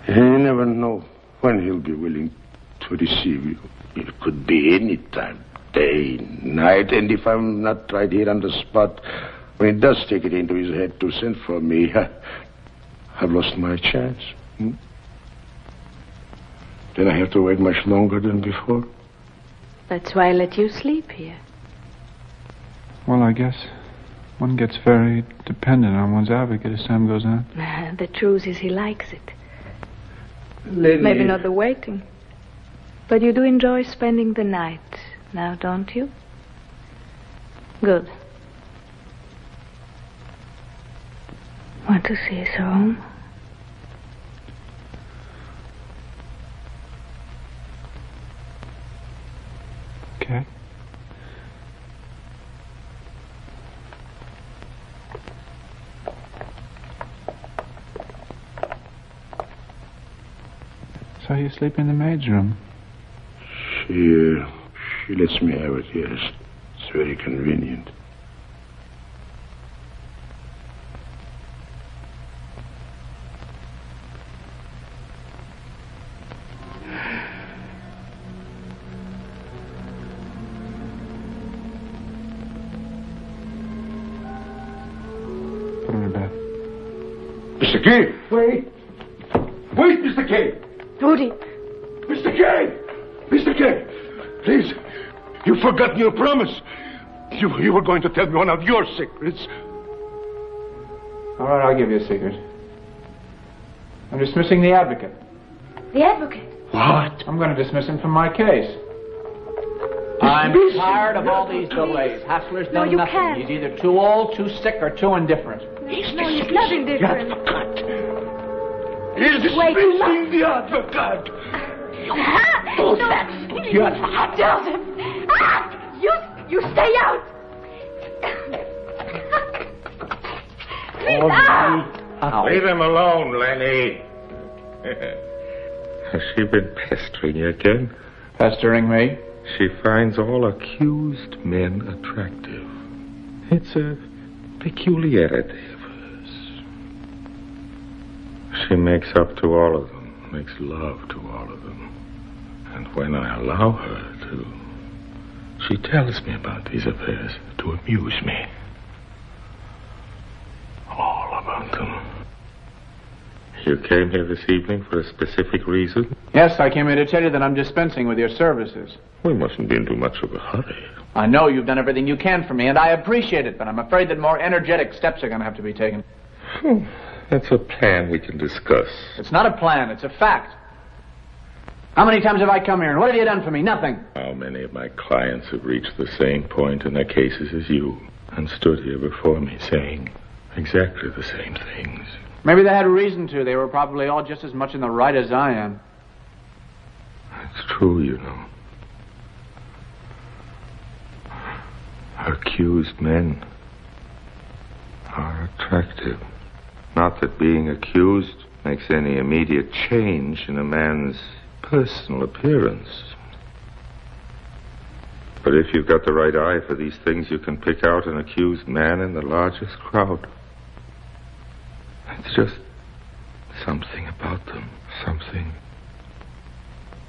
Speaker 17: You never know when he'll be willing to receive you. It could be any time, day, night. And if I'm not right here on the spot, when he does take it into his head to send for me, I've lost my chance. Then I have to wait much longer than before.
Speaker 10: That's why I let you sleep here.
Speaker 2: Well, I guess one gets very dependent on one's advocate as time goes on.
Speaker 10: The truth is he likes it.
Speaker 17: Lenny.
Speaker 10: Maybe not the waiting. But you do enjoy spending the night now, don't you? Good. Want to see his home?
Speaker 2: Okay. So you sleep in the maid's room?
Speaker 17: She lets me have it, yes. It's very convenient.
Speaker 2: Put him to bed.
Speaker 17: Mr. Kay! Wait! Wait, Mr. Kay!
Speaker 10: Rudy!
Speaker 17: Mr. Kay! Mr. Kay! Please, you've forgotten your promise. You were going to tell me one of your secrets.
Speaker 2: All right, I'll give you a secret. I'm dismissing the advocate.
Speaker 10: The advocate?
Speaker 17: What?
Speaker 2: I'm going to dismiss him from my case. I'm tired of all these delays. Hassler's done
Speaker 10: you
Speaker 2: nothing.
Speaker 10: can't.
Speaker 2: He's either too old, too sick, or too indifferent.
Speaker 10: No, he's not indifferent.
Speaker 17: He's dismissing the advocate.
Speaker 10: Oh, that's
Speaker 17: Joseph!
Speaker 10: You stay out! Please, out!
Speaker 1: Leave him alone, Lenny. Has she been pestering you again?
Speaker 2: Pestering me?
Speaker 1: She finds all accused men attractive. It's a peculiarity of hers. She makes up to all of them, makes love to all of them. And when I allow her to, she tells me about these affairs to amuse me. All about them. You came here this evening for a specific reason?
Speaker 2: Yes, I came here to tell you that I'm dispensing with your services.
Speaker 1: We mustn't be in too much of a hurry.
Speaker 2: I know you've done everything you can for me, and I appreciate it, but I'm afraid that more energetic steps are going to have to be taken.
Speaker 1: That's a plan we can discuss.
Speaker 2: It's not a plan, it's a fact. How many times have I come here, and what have you done for me? Nothing.
Speaker 1: How many of my clients have reached the same point in their cases as you and stood here before me saying exactly the same things?
Speaker 2: Maybe they had reason to. They were probably all just as much in the right as I am.
Speaker 1: It's true, you know. Accused men are attractive. Not that being accused makes any immediate change in a man's personal appearance. But if you've got the right eye for these things, you can pick out an accused man in the largest crowd. It's just something about them, something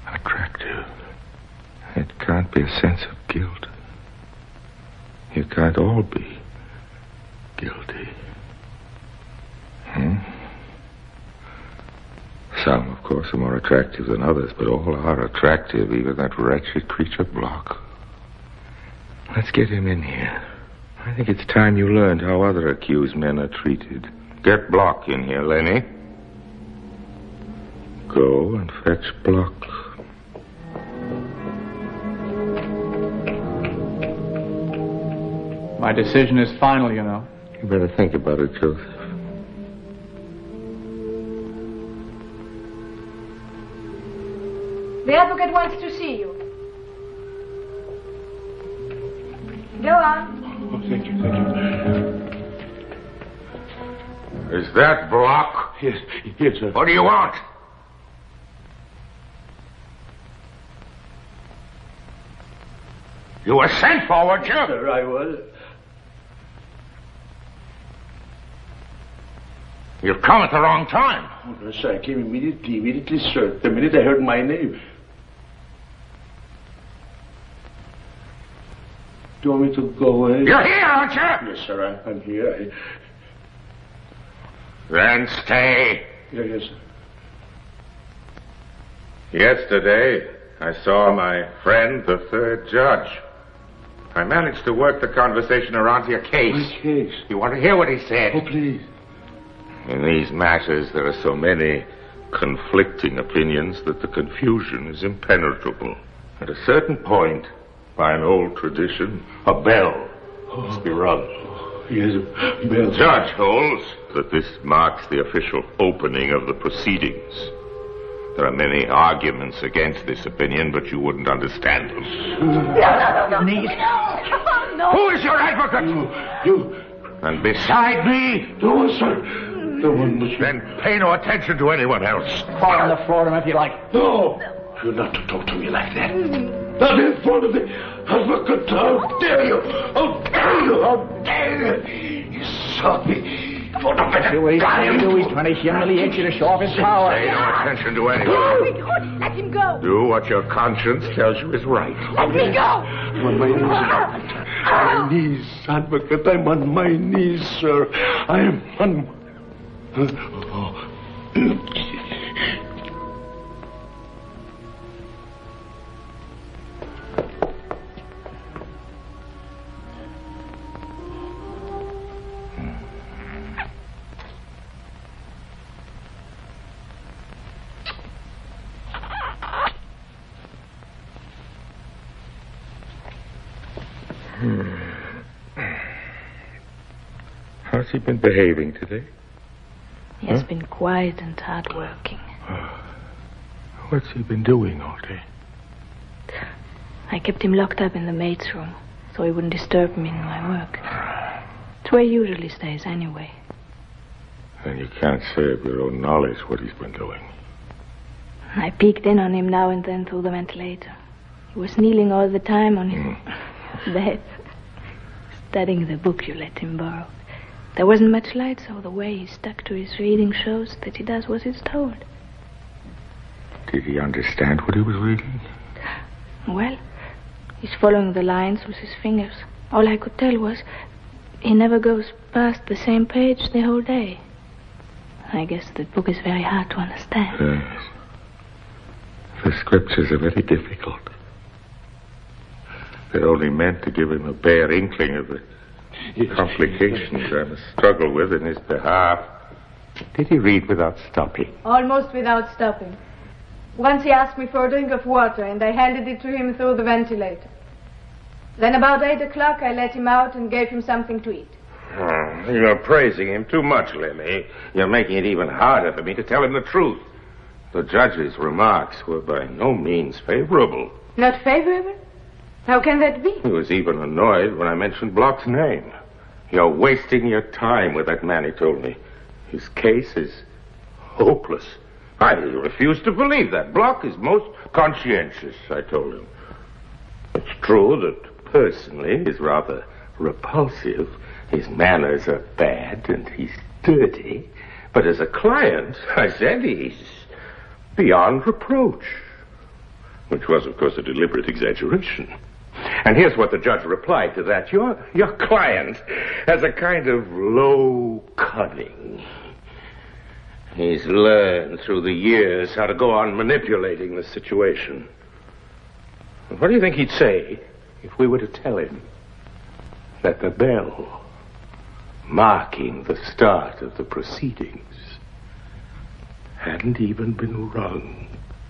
Speaker 1: attractive. It can't be a sense of guilt. You can't all be guilty. Some, of course, are more attractive than others, but all are attractive, even that wretched creature Block. Let's get him in here. I think it's time you learned how other accused men are treated. Get Block in here, Lenny. Go and fetch Block.
Speaker 2: My decision is final, you know.
Speaker 1: You better think about it, Joseph.
Speaker 10: The advocate wants to see you. Go on.
Speaker 17: Oh, thank you, thank you.
Speaker 12: Is that Block?
Speaker 17: Yes, sir.
Speaker 12: What do you want? You were sent for, weren't you?
Speaker 17: Sir, I was.
Speaker 12: You've come at the wrong time.
Speaker 17: Oh, no, sir, I came immediately, sir. The minute I heard my name. Do you want me to go away?
Speaker 12: You're here, aren't you?
Speaker 17: Yes, sir, I'm here.
Speaker 12: Then stay.
Speaker 17: Yes, sir.
Speaker 1: Yesterday, I saw my friend, the third judge. I managed to work the conversation around to your case.
Speaker 17: My case?
Speaker 1: You want to hear what he said?
Speaker 17: Oh, please.
Speaker 1: In these matters, there are so many conflicting opinions that the confusion is impenetrable. At a certain point, by an old tradition, a bell must be rung.
Speaker 17: Yes, a bell.
Speaker 1: The judge holds that this marks the official opening of the proceedings. There are many arguments against this opinion, but you wouldn't understand them.
Speaker 10: No.
Speaker 12: Who is your advocate?
Speaker 17: You.
Speaker 1: And beside me?
Speaker 17: No, sir. No one, monsieur.
Speaker 1: Then pay no attention to anyone else.
Speaker 2: Fall on the floor if you like.
Speaker 17: No. You're not to talk to me like that. Not in front of the advocate. How dare you? How dare you? How dare you? You saw me. For the better.
Speaker 7: He's trying to humiliate you to show off his power.
Speaker 1: Pay no attention to anyone.
Speaker 10: Oh, let him go.
Speaker 1: Do what your conscience tells you is right.
Speaker 10: Let me go.
Speaker 17: I'm on my knees. My knees, advocate. I'm on my knees, sir. I am on...
Speaker 1: How's he been behaving today?
Speaker 9: He has been quiet and hard-working.
Speaker 1: What's he been doing all day?
Speaker 9: I kept him locked up in the maid's room, so he wouldn't disturb me in my work. It's where he usually stays anyway.
Speaker 1: Then you can't say of your own knowledge what he's been doing.
Speaker 9: I peeked in on him now and then through the ventilator. He was kneeling all the time on his bed, studying the book you let him borrow. There wasn't much light, so the way he stuck to his reading shows that he does what he's told.
Speaker 1: Did he understand what he was reading?
Speaker 9: Well, he's following the lines with his fingers. All I could tell was he never goes past the same page the whole day. I guess the book is very hard to understand.
Speaker 1: Yes. The scriptures are very difficult. They're only meant to give him a bare inkling of the complications I must struggle with in his behalf. Did he read without stopping?
Speaker 10: Almost without stopping. Once he asked me for a drink of water, and I handed it to him through the ventilator. Then about 8 o'clock, I let him out and gave him something to eat.
Speaker 1: You're praising him too much, Lemmy. You're making it even harder for me to tell him the truth. The judge's remarks were by no means favorable.
Speaker 10: Not favorable? How can that be?
Speaker 1: He was even annoyed when I mentioned Block's name. You're wasting your time with that man, he told me. His case is hopeless. I refuse to believe that. Block is most conscientious, I told him. It's true that personally he's rather repulsive. His manners are bad and he's dirty. But as a client, I said he's beyond reproach. Which was, of course, a deliberate exaggeration. And here's what the judge replied to that. Your client has a kind of low cunning. He's learned through the years how to go on manipulating the situation. What do you think he'd say if we were to tell him that the bell marking the start of the proceedings hadn't even been rung?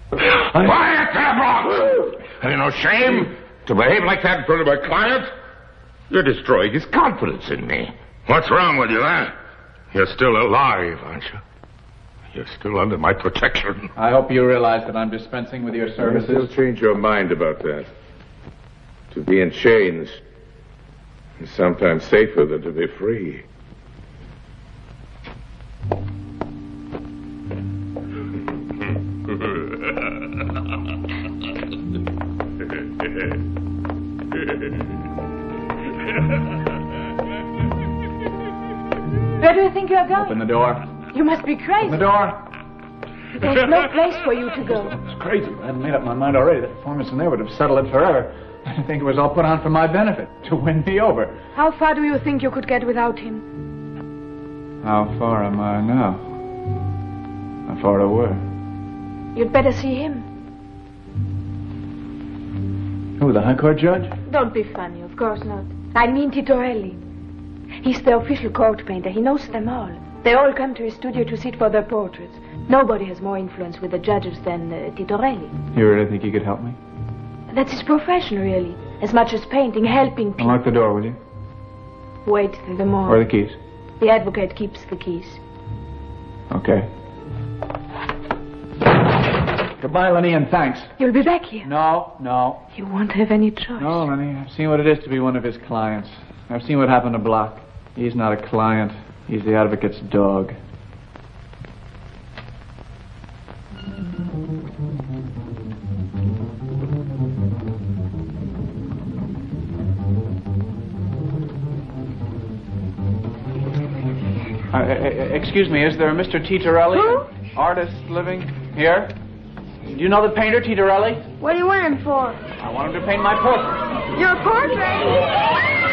Speaker 12: Quiet there, Brock! Have you no shame to behave like that in front of my client?
Speaker 1: You're destroying his confidence in me.
Speaker 12: What's wrong with you, huh? You're still alive, aren't you? You're still under my protection.
Speaker 2: I hope you realize that I'm dispensing with your services.
Speaker 1: You'll change your mind about that. To be in chains is sometimes safer than to be free.
Speaker 9: Where do you think you're going?
Speaker 2: Open the door.
Speaker 9: You must be crazy.
Speaker 2: Open the door.
Speaker 9: There's no place for you to go.
Speaker 2: It's crazy. I hadn't made up my mind already. That performance in there would have settled it forever. I think it was all put on for my benefit, to win me over.
Speaker 9: How far do you think you could get without him?
Speaker 2: How far am I now? How far away?
Speaker 9: You'd better see him.
Speaker 2: Who, the High Court judge?
Speaker 9: Don't be funny, of course not. I mean Titorelli. He's the official court painter. He knows them all. They all come to his studio to sit for their portraits. Nobody has more influence with the judges than Titorelli.
Speaker 2: You really think he could help me?
Speaker 9: That's his profession, really. As much as painting, helping people.
Speaker 2: Unlock the door, will you?
Speaker 9: Wait till the morning.
Speaker 2: Where are the keys?
Speaker 9: The advocate keeps the keys.
Speaker 2: Okay. Goodbye, Lenny, and thanks.
Speaker 9: You'll be back here.
Speaker 2: No.
Speaker 9: You won't have any choice.
Speaker 2: No, Lenny, I've seen what it is to be one of his clients. I've seen what happened to Block. He's not a client. He's the advocate's dog. Excuse me, is there a Mr. Titorelli?
Speaker 9: Who?
Speaker 2: Artist living here? Do you know the painter, Titorelli?
Speaker 9: What do you want him for?
Speaker 2: I want him to paint my portrait.
Speaker 9: Your portrait?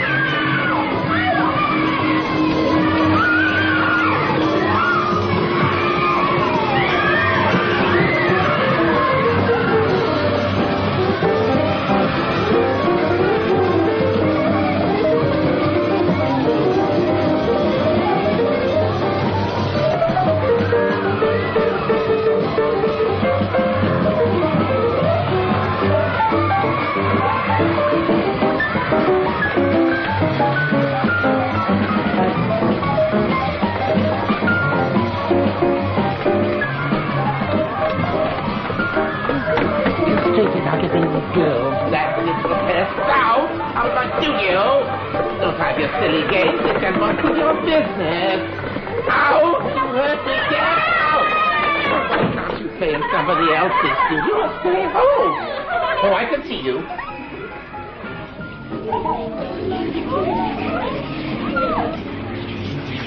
Speaker 18: Silly games that get much of your business. Ow! You hurt me, get out! Why can't you play in somebody else's studio or stay home? Oh, I can see you.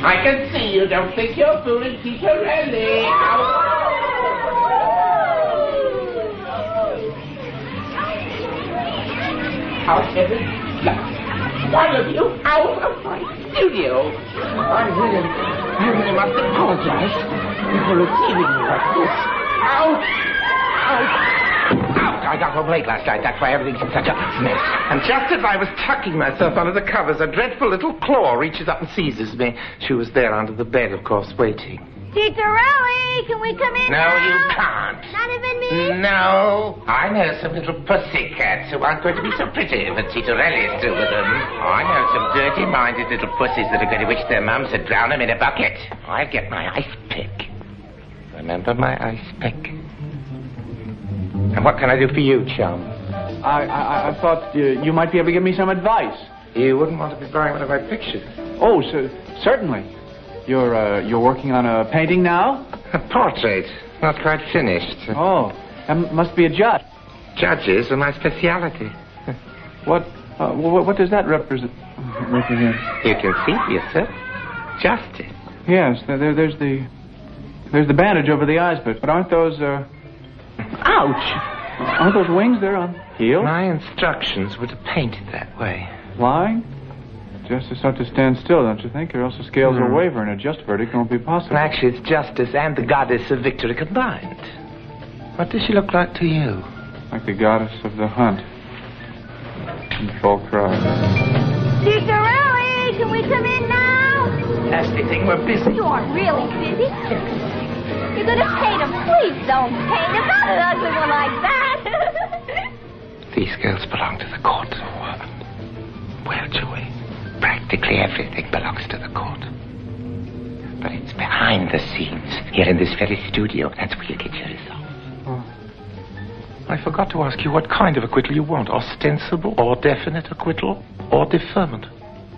Speaker 18: I can see you. Don't think you're fooling Titorelli. How heaven? One of you out of my studio. I really must apologize for receiving you like this. Ow! I got home late last night. That's why everything's in such a mess. And just as I was tucking myself under the covers, a dreadful little claw reaches up and seizes me. She was there under the bed, of course, waiting.
Speaker 19: Titorelli, can we come in
Speaker 18: No,
Speaker 19: now?
Speaker 18: you can't.
Speaker 19: Not even me?
Speaker 18: No. I know some little pussycats who aren't going to be so pretty, but Titorelli's still with them. I know some dirty-minded little pussies that are going to wish their mums had drowned them in a bucket. I'll get my ice pick. Remember my ice pick? And what can I do for you, chum?
Speaker 2: I thought you might be able to give me some advice.
Speaker 18: You wouldn't want to be buying one of my pictures.
Speaker 2: Oh, certainly. You're working on a painting now?
Speaker 18: A portrait. Not quite finished.
Speaker 2: Oh, that must be a judge.
Speaker 18: Judges are my speciality.
Speaker 2: What does that represent?
Speaker 18: You can see for yourself. Justice.
Speaker 2: Yes, there's the bandage over the eyes, but aren't those, ouch! Aren't those wings there on heels?
Speaker 18: My instructions were to paint it that way.
Speaker 2: Flying? Justice ought to stand still, don't you think? Or else the scales will waver and a just verdict won't be possible.
Speaker 18: Actually, it's justice and the goddess of victory combined. What does she look like to you?
Speaker 2: Like the goddess of the hunt. In full cry.
Speaker 19: Cicerelli, can we come in now?
Speaker 18: Nasty thing, we're busy.
Speaker 19: You are really busy. You're going to paint him. Please don't paint him. Not an ugly one like that.
Speaker 18: These girls belong to the court. Well, Joey, practically everything belongs to the court. But it's behind the scenes, here in this very studio. That's where you get your results. Oh. I forgot to ask you what kind of acquittal you want. Ostensible or definite acquittal or deferment?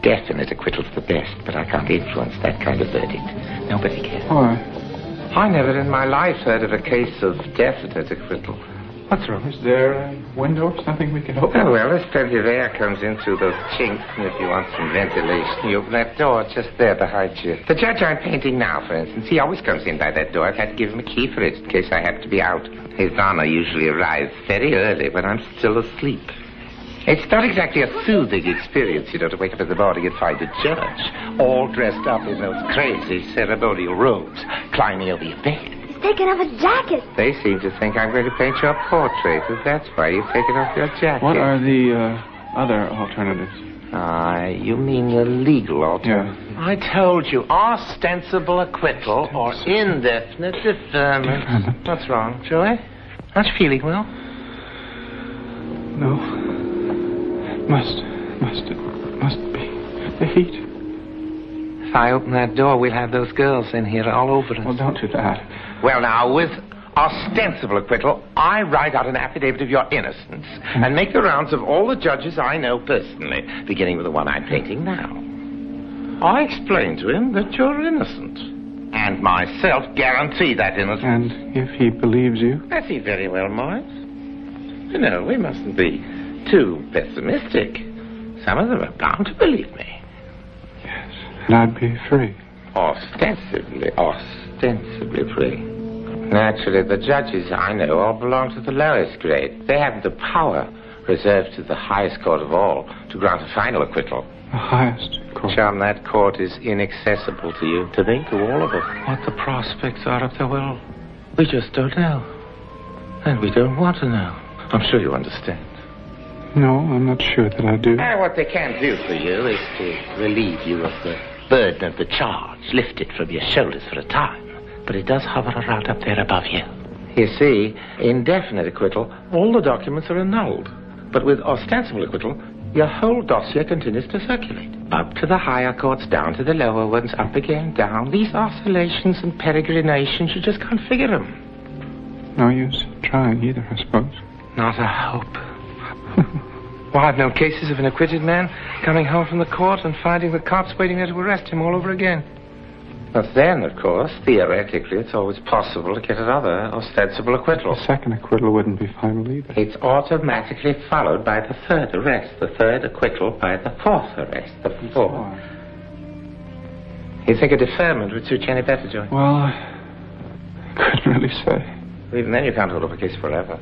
Speaker 18: Definite acquittal's the best, but I can't influence that kind of verdict. Nobody can.
Speaker 2: Why?
Speaker 18: I never in my life heard of a case of definite acquittal. What's wrong?
Speaker 2: Is there a window or something we can open?
Speaker 18: Oh, well, there's plenty of air comes in through those chinks, and if you want some ventilation, you open that door just there behind you. The judge I'm painting now, for instance, he always comes in by that door. I've had to give him a key for it in case I happen to be out. His Honor usually arrives very early when I'm still asleep. It's not exactly a soothing experience, you know, to wake up in the morning and find a judge all dressed up in those crazy ceremonial robes, climbing over your bed.
Speaker 19: He's taking off his jacket.
Speaker 18: They seem to think I'm going to paint your portrait, and that's why you've taken off your jacket.
Speaker 2: What are the other alternatives?
Speaker 18: You mean your legal alternative?
Speaker 2: Yeah.
Speaker 18: I told you, ostensible acquittal or indefinite deferment. What's wrong, Joey? Aren't you feeling well?
Speaker 2: No. Must be the heat.
Speaker 18: If I open that door, we'll have those girls in here all over us.
Speaker 2: Well, don't do that.
Speaker 18: Well, now, with ostensible acquittal, I write out an affidavit of your innocence and make the rounds of all the judges I know personally, beginning with the one I'm painting now. I explain to him that you're innocent, and myself guarantee that innocence.
Speaker 2: And if he believes you?
Speaker 18: As he very well might. You know, we mustn't be too pessimistic. Some of them are bound to believe me.
Speaker 2: Yes, and I'd be free.
Speaker 18: Ostensibly free. Naturally, the judges I know all belong to the lowest grade. They haven't the power reserved to the highest court of all to grant a final acquittal.
Speaker 2: The highest court?
Speaker 18: John, that court is inaccessible to you, to me, to all of us. What the prospects are up there, well, we just don't know. And we don't want to know. I'm sure you understand.
Speaker 2: No, I'm not sure that I do.
Speaker 18: What they can do for you is to relieve you of the burden of the charge, lift it from your shoulders for a time. But it does hover around up there above you. You see, in definite acquittal, all the documents are annulled. But with ostensible acquittal, your whole dossier continues to circulate. Up to the higher courts, down to the lower ones, up again, down. These oscillations and peregrinations, you just can't figure them.
Speaker 2: No use trying either, I suppose.
Speaker 18: Not a hope. Well, I've known cases of an acquitted man coming home from the court and finding the cops waiting there to arrest him all over again. But then, of course, theoretically, it's always possible to get another ostensible acquittal.
Speaker 2: The second acquittal wouldn't be final either.
Speaker 18: It's automatically followed by the third arrest, the third acquittal by the fourth arrest, the fourth. You think a deferment would suit you any better, Joey?
Speaker 2: Well, I couldn't really say.
Speaker 18: Even then, you can't hold up a case forever.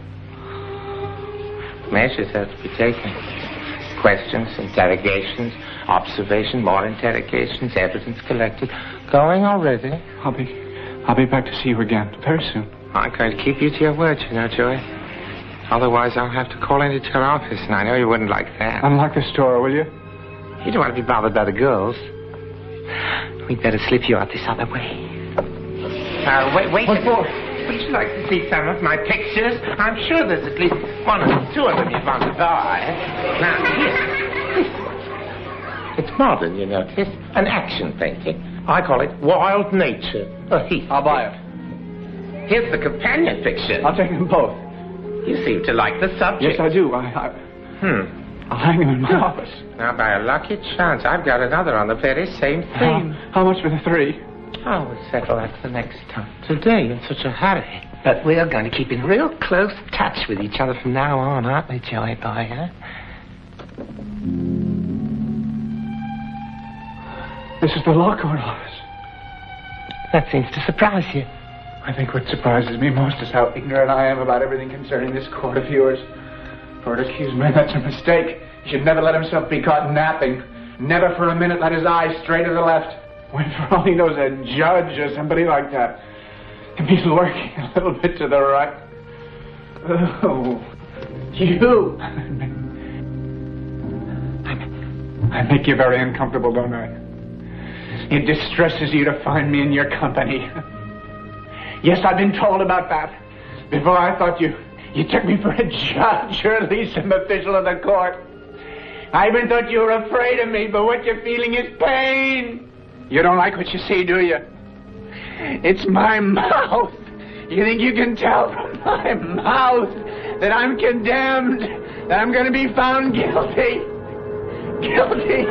Speaker 18: Measures have to be taken. Questions, interrogations, observation, more interrogations, evidence collected. Going already.
Speaker 2: I'll be back to see you again very soon.
Speaker 18: I'm going to keep you to your word, you know, Joey. Otherwise, I'll have to call into your office, and I know you wouldn't like that.
Speaker 2: Unlock the store, will you?
Speaker 18: You don't want to be bothered by the girls. We'd better slip you out this other way. Wait.
Speaker 2: What for?
Speaker 18: Would you like to see some of my pictures? I'm sure there's at least one or two of them you'd want to buy. Now, here. It's modern, you notice. An action painting. I call it Wild Nature. A heath.
Speaker 2: I'll buy it.
Speaker 18: Here's the companion picture.
Speaker 2: I'll take them both.
Speaker 18: You seem to like the subject.
Speaker 2: Yes, I do. I'll hang them in my office.
Speaker 18: Now, by a lucky chance, I've got another on the very same theme.
Speaker 2: How much for the 3?
Speaker 18: Oh, we'll settle that for next time. Today, in such a hurry. But we're going to keep in real close touch with each other from now on, aren't we, Joey boy, huh?
Speaker 7: This is the law court office.
Speaker 18: That seems to surprise you.
Speaker 7: I think what surprises me most is how ignorant I am about everything concerning this court of yours. For to accuse me, that's a mistake. He should never let himself be caught napping. Never for a minute let his eyes stray to the left. When for all he knows a judge or somebody like that can be lurking a little bit to the right. Oh, you. I make you very uncomfortable, don't I? It distresses you to find me in your company. Yes, I've been told about that. Before I thought you took me for a judge or at least some official of the court. I even thought you were afraid of me, but what you're feeling is pain. You don't like what you see, do you? It's my mouth. You think you can tell from my mouth that I'm condemned, that I'm going to be found guilty? Guilty?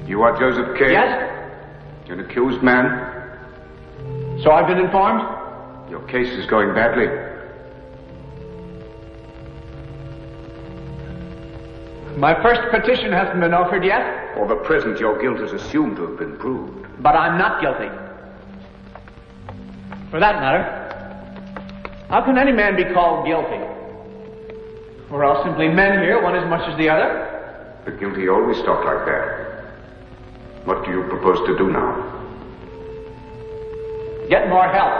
Speaker 15: You are Joseph K?
Speaker 2: Yes?
Speaker 15: An accused man?
Speaker 2: So I've been informed?
Speaker 15: Your case is going badly.
Speaker 2: My first petition hasn't been offered yet.
Speaker 15: For the present, your guilt is assumed to have been proved.
Speaker 2: But I'm not guilty. For that matter, how can any man be called guilty? We're all simply men here, one as much as the other.
Speaker 15: The guilty always talk like that. What do you propose to do now?
Speaker 2: Get more help.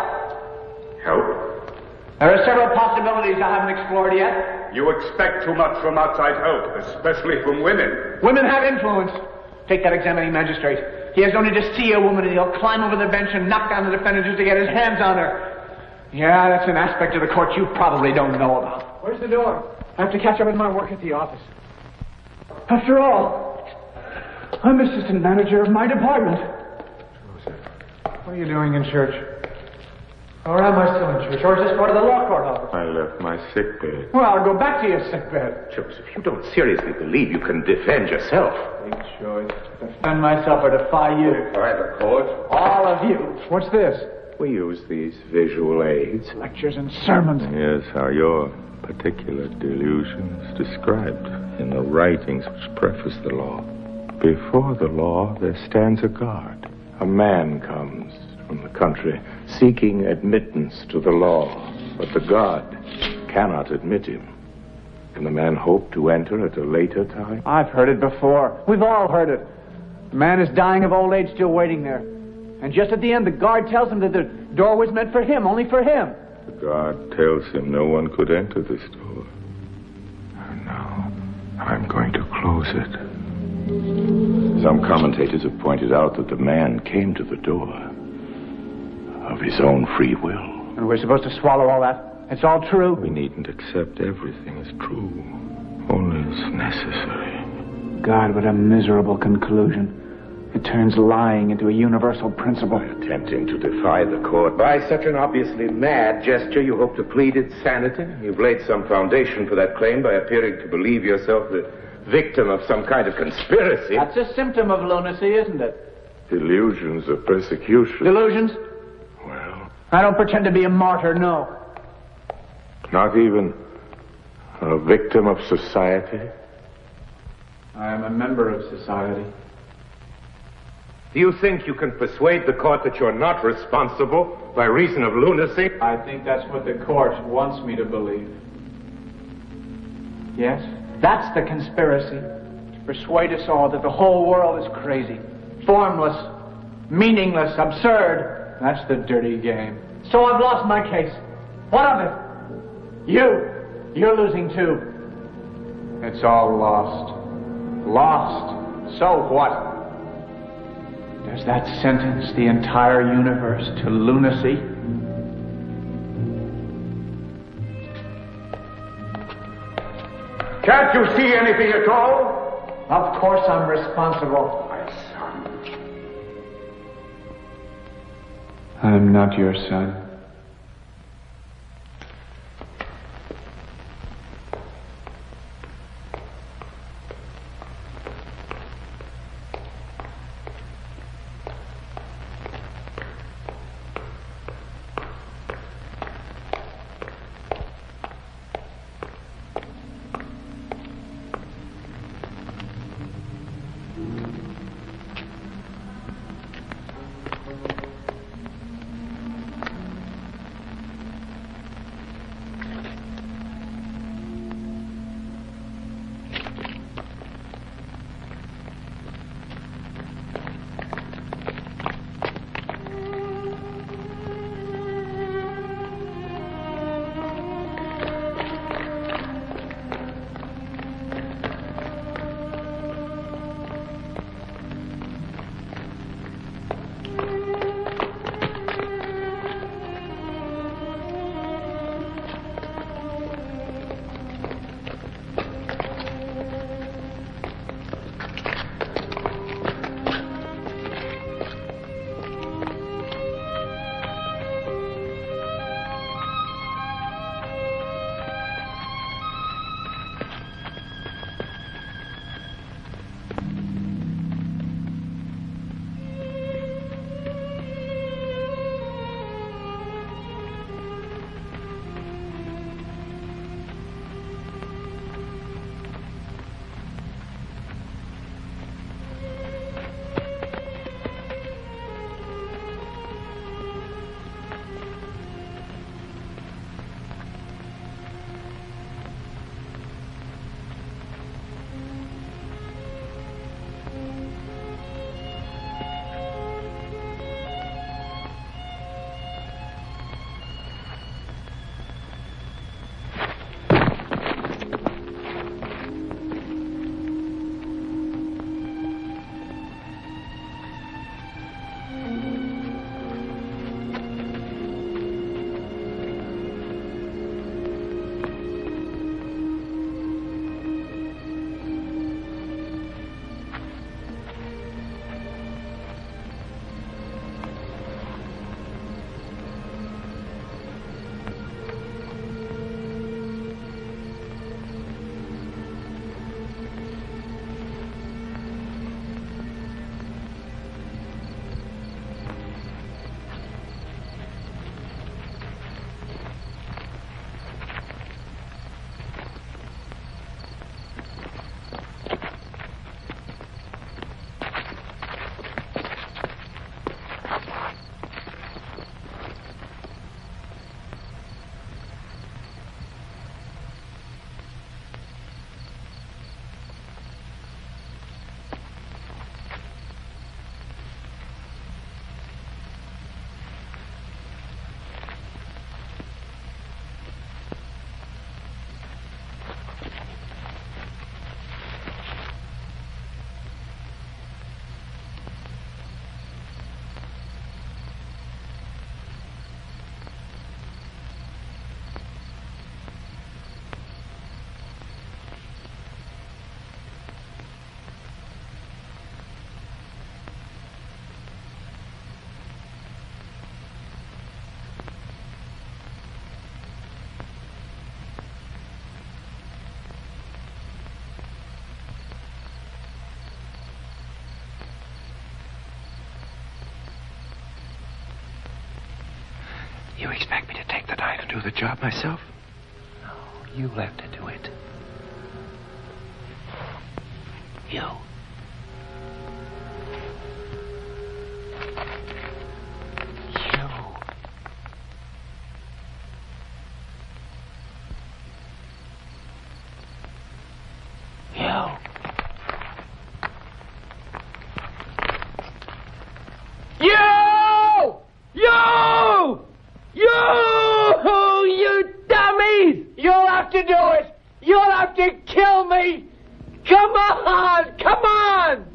Speaker 15: Help?
Speaker 2: There are several possibilities I haven't explored yet.
Speaker 15: You expect too much from outside help, especially from women.
Speaker 2: Women have influence. Take that examining magistrate. He has only to see a woman and he'll climb over the bench and knock down the defendant just to get his hands on her. Yeah, that's an aspect of the court you probably don't know about. Where's the door? I have to catch up with my work at the office. After all, I'm assistant manager of my department. What are you doing in church? Or am I still in church? Or is this part of the law court office?
Speaker 1: I left my sick bed.
Speaker 2: Well, I'll go back to your sick bed.
Speaker 17: Joseph, you don't seriously believe you can defend yourself.
Speaker 2: Big choice. Defend myself or defy you.
Speaker 17: Defy the court.
Speaker 2: All of you. What's this?
Speaker 1: We use these visual aids.
Speaker 2: Lectures and sermons.
Speaker 1: Yes, how your particular delusion is described in the writings which preface the law. Before the law, there stands a guard. A man comes from the country seeking admittance to the law, but the guard cannot admit him. Can the man hope to enter at a later time?
Speaker 2: I've heard it before. We've all heard it. The man is dying of old age, still waiting there. And just at the end, the guard tells him that the door was meant for him, only for him.
Speaker 1: The guard tells him no one could enter this door. And now, I'm going to close it. Some commentators have pointed out that the man came to the door of his own free will.
Speaker 2: And we're supposed to swallow all that? It's all true?
Speaker 1: We needn't accept everything as true, only as necessary.
Speaker 7: God, what a miserable conclusion. It turns lying into a universal principle.
Speaker 17: By attempting to defy the court by such an obviously mad gesture, you hope to plead insanity. You've laid some foundation for that claim by appearing to believe yourself the victim of some kind of conspiracy.
Speaker 2: That's a symptom of lunacy, isn't it?
Speaker 1: Delusions of persecution.
Speaker 2: Delusions?
Speaker 1: Well,
Speaker 2: I don't pretend to be a martyr, no.
Speaker 1: Not even a victim of society?
Speaker 2: I am a member of society.
Speaker 1: Do you think you can persuade the court that you're not responsible by reason of lunacy?
Speaker 2: I think that's what the court wants me to believe. Yes, that's the conspiracy. To persuade us all that the whole world is crazy, formless, meaningless, absurd. That's the dirty game. So I've lost my case. What of it? You're losing too. It's all lost. Lost. So what? Does that sentence the entire universe to lunacy?
Speaker 12: Can't you see anything at all?
Speaker 2: Of course I'm responsible.
Speaker 12: My son.
Speaker 2: I'm not your son.
Speaker 17: You expect me to take the knife and do the job myself? No, you have to do it. You.
Speaker 20: Oh, you dummies! You'll have to do it! You'll have to kill me! Come on! Come on!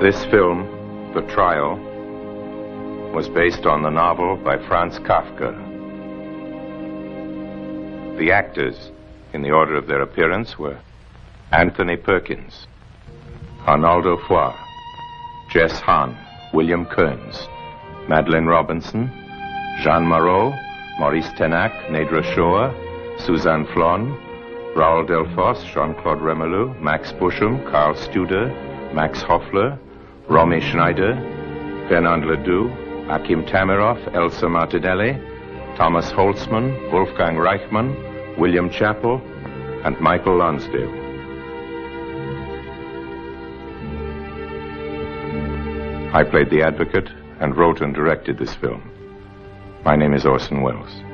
Speaker 1: This film, The Trial, was based on the novel by Franz Kafka. The actors, in the order of their appearance, were Anthony Perkins, Arnaldo Foy, Jess Hahn, William Kearns, Madeleine Robinson, Jean Moreau, Maurice Tenac, Nedra Shoa, Suzanne Flon, Raoul Delphos, Jean-Claude Remelu, Max Busham, Karl Studer, Max Hoffler, Romy Schneider, Fernand Ledoux, Akim Tamirov, Elsa Martinelli, Thomas Holtzman, Wolfgang Reichmann, William Chappell, and Michael Lonsdale. I played the advocate and wrote and directed this film. My name is Orson Welles.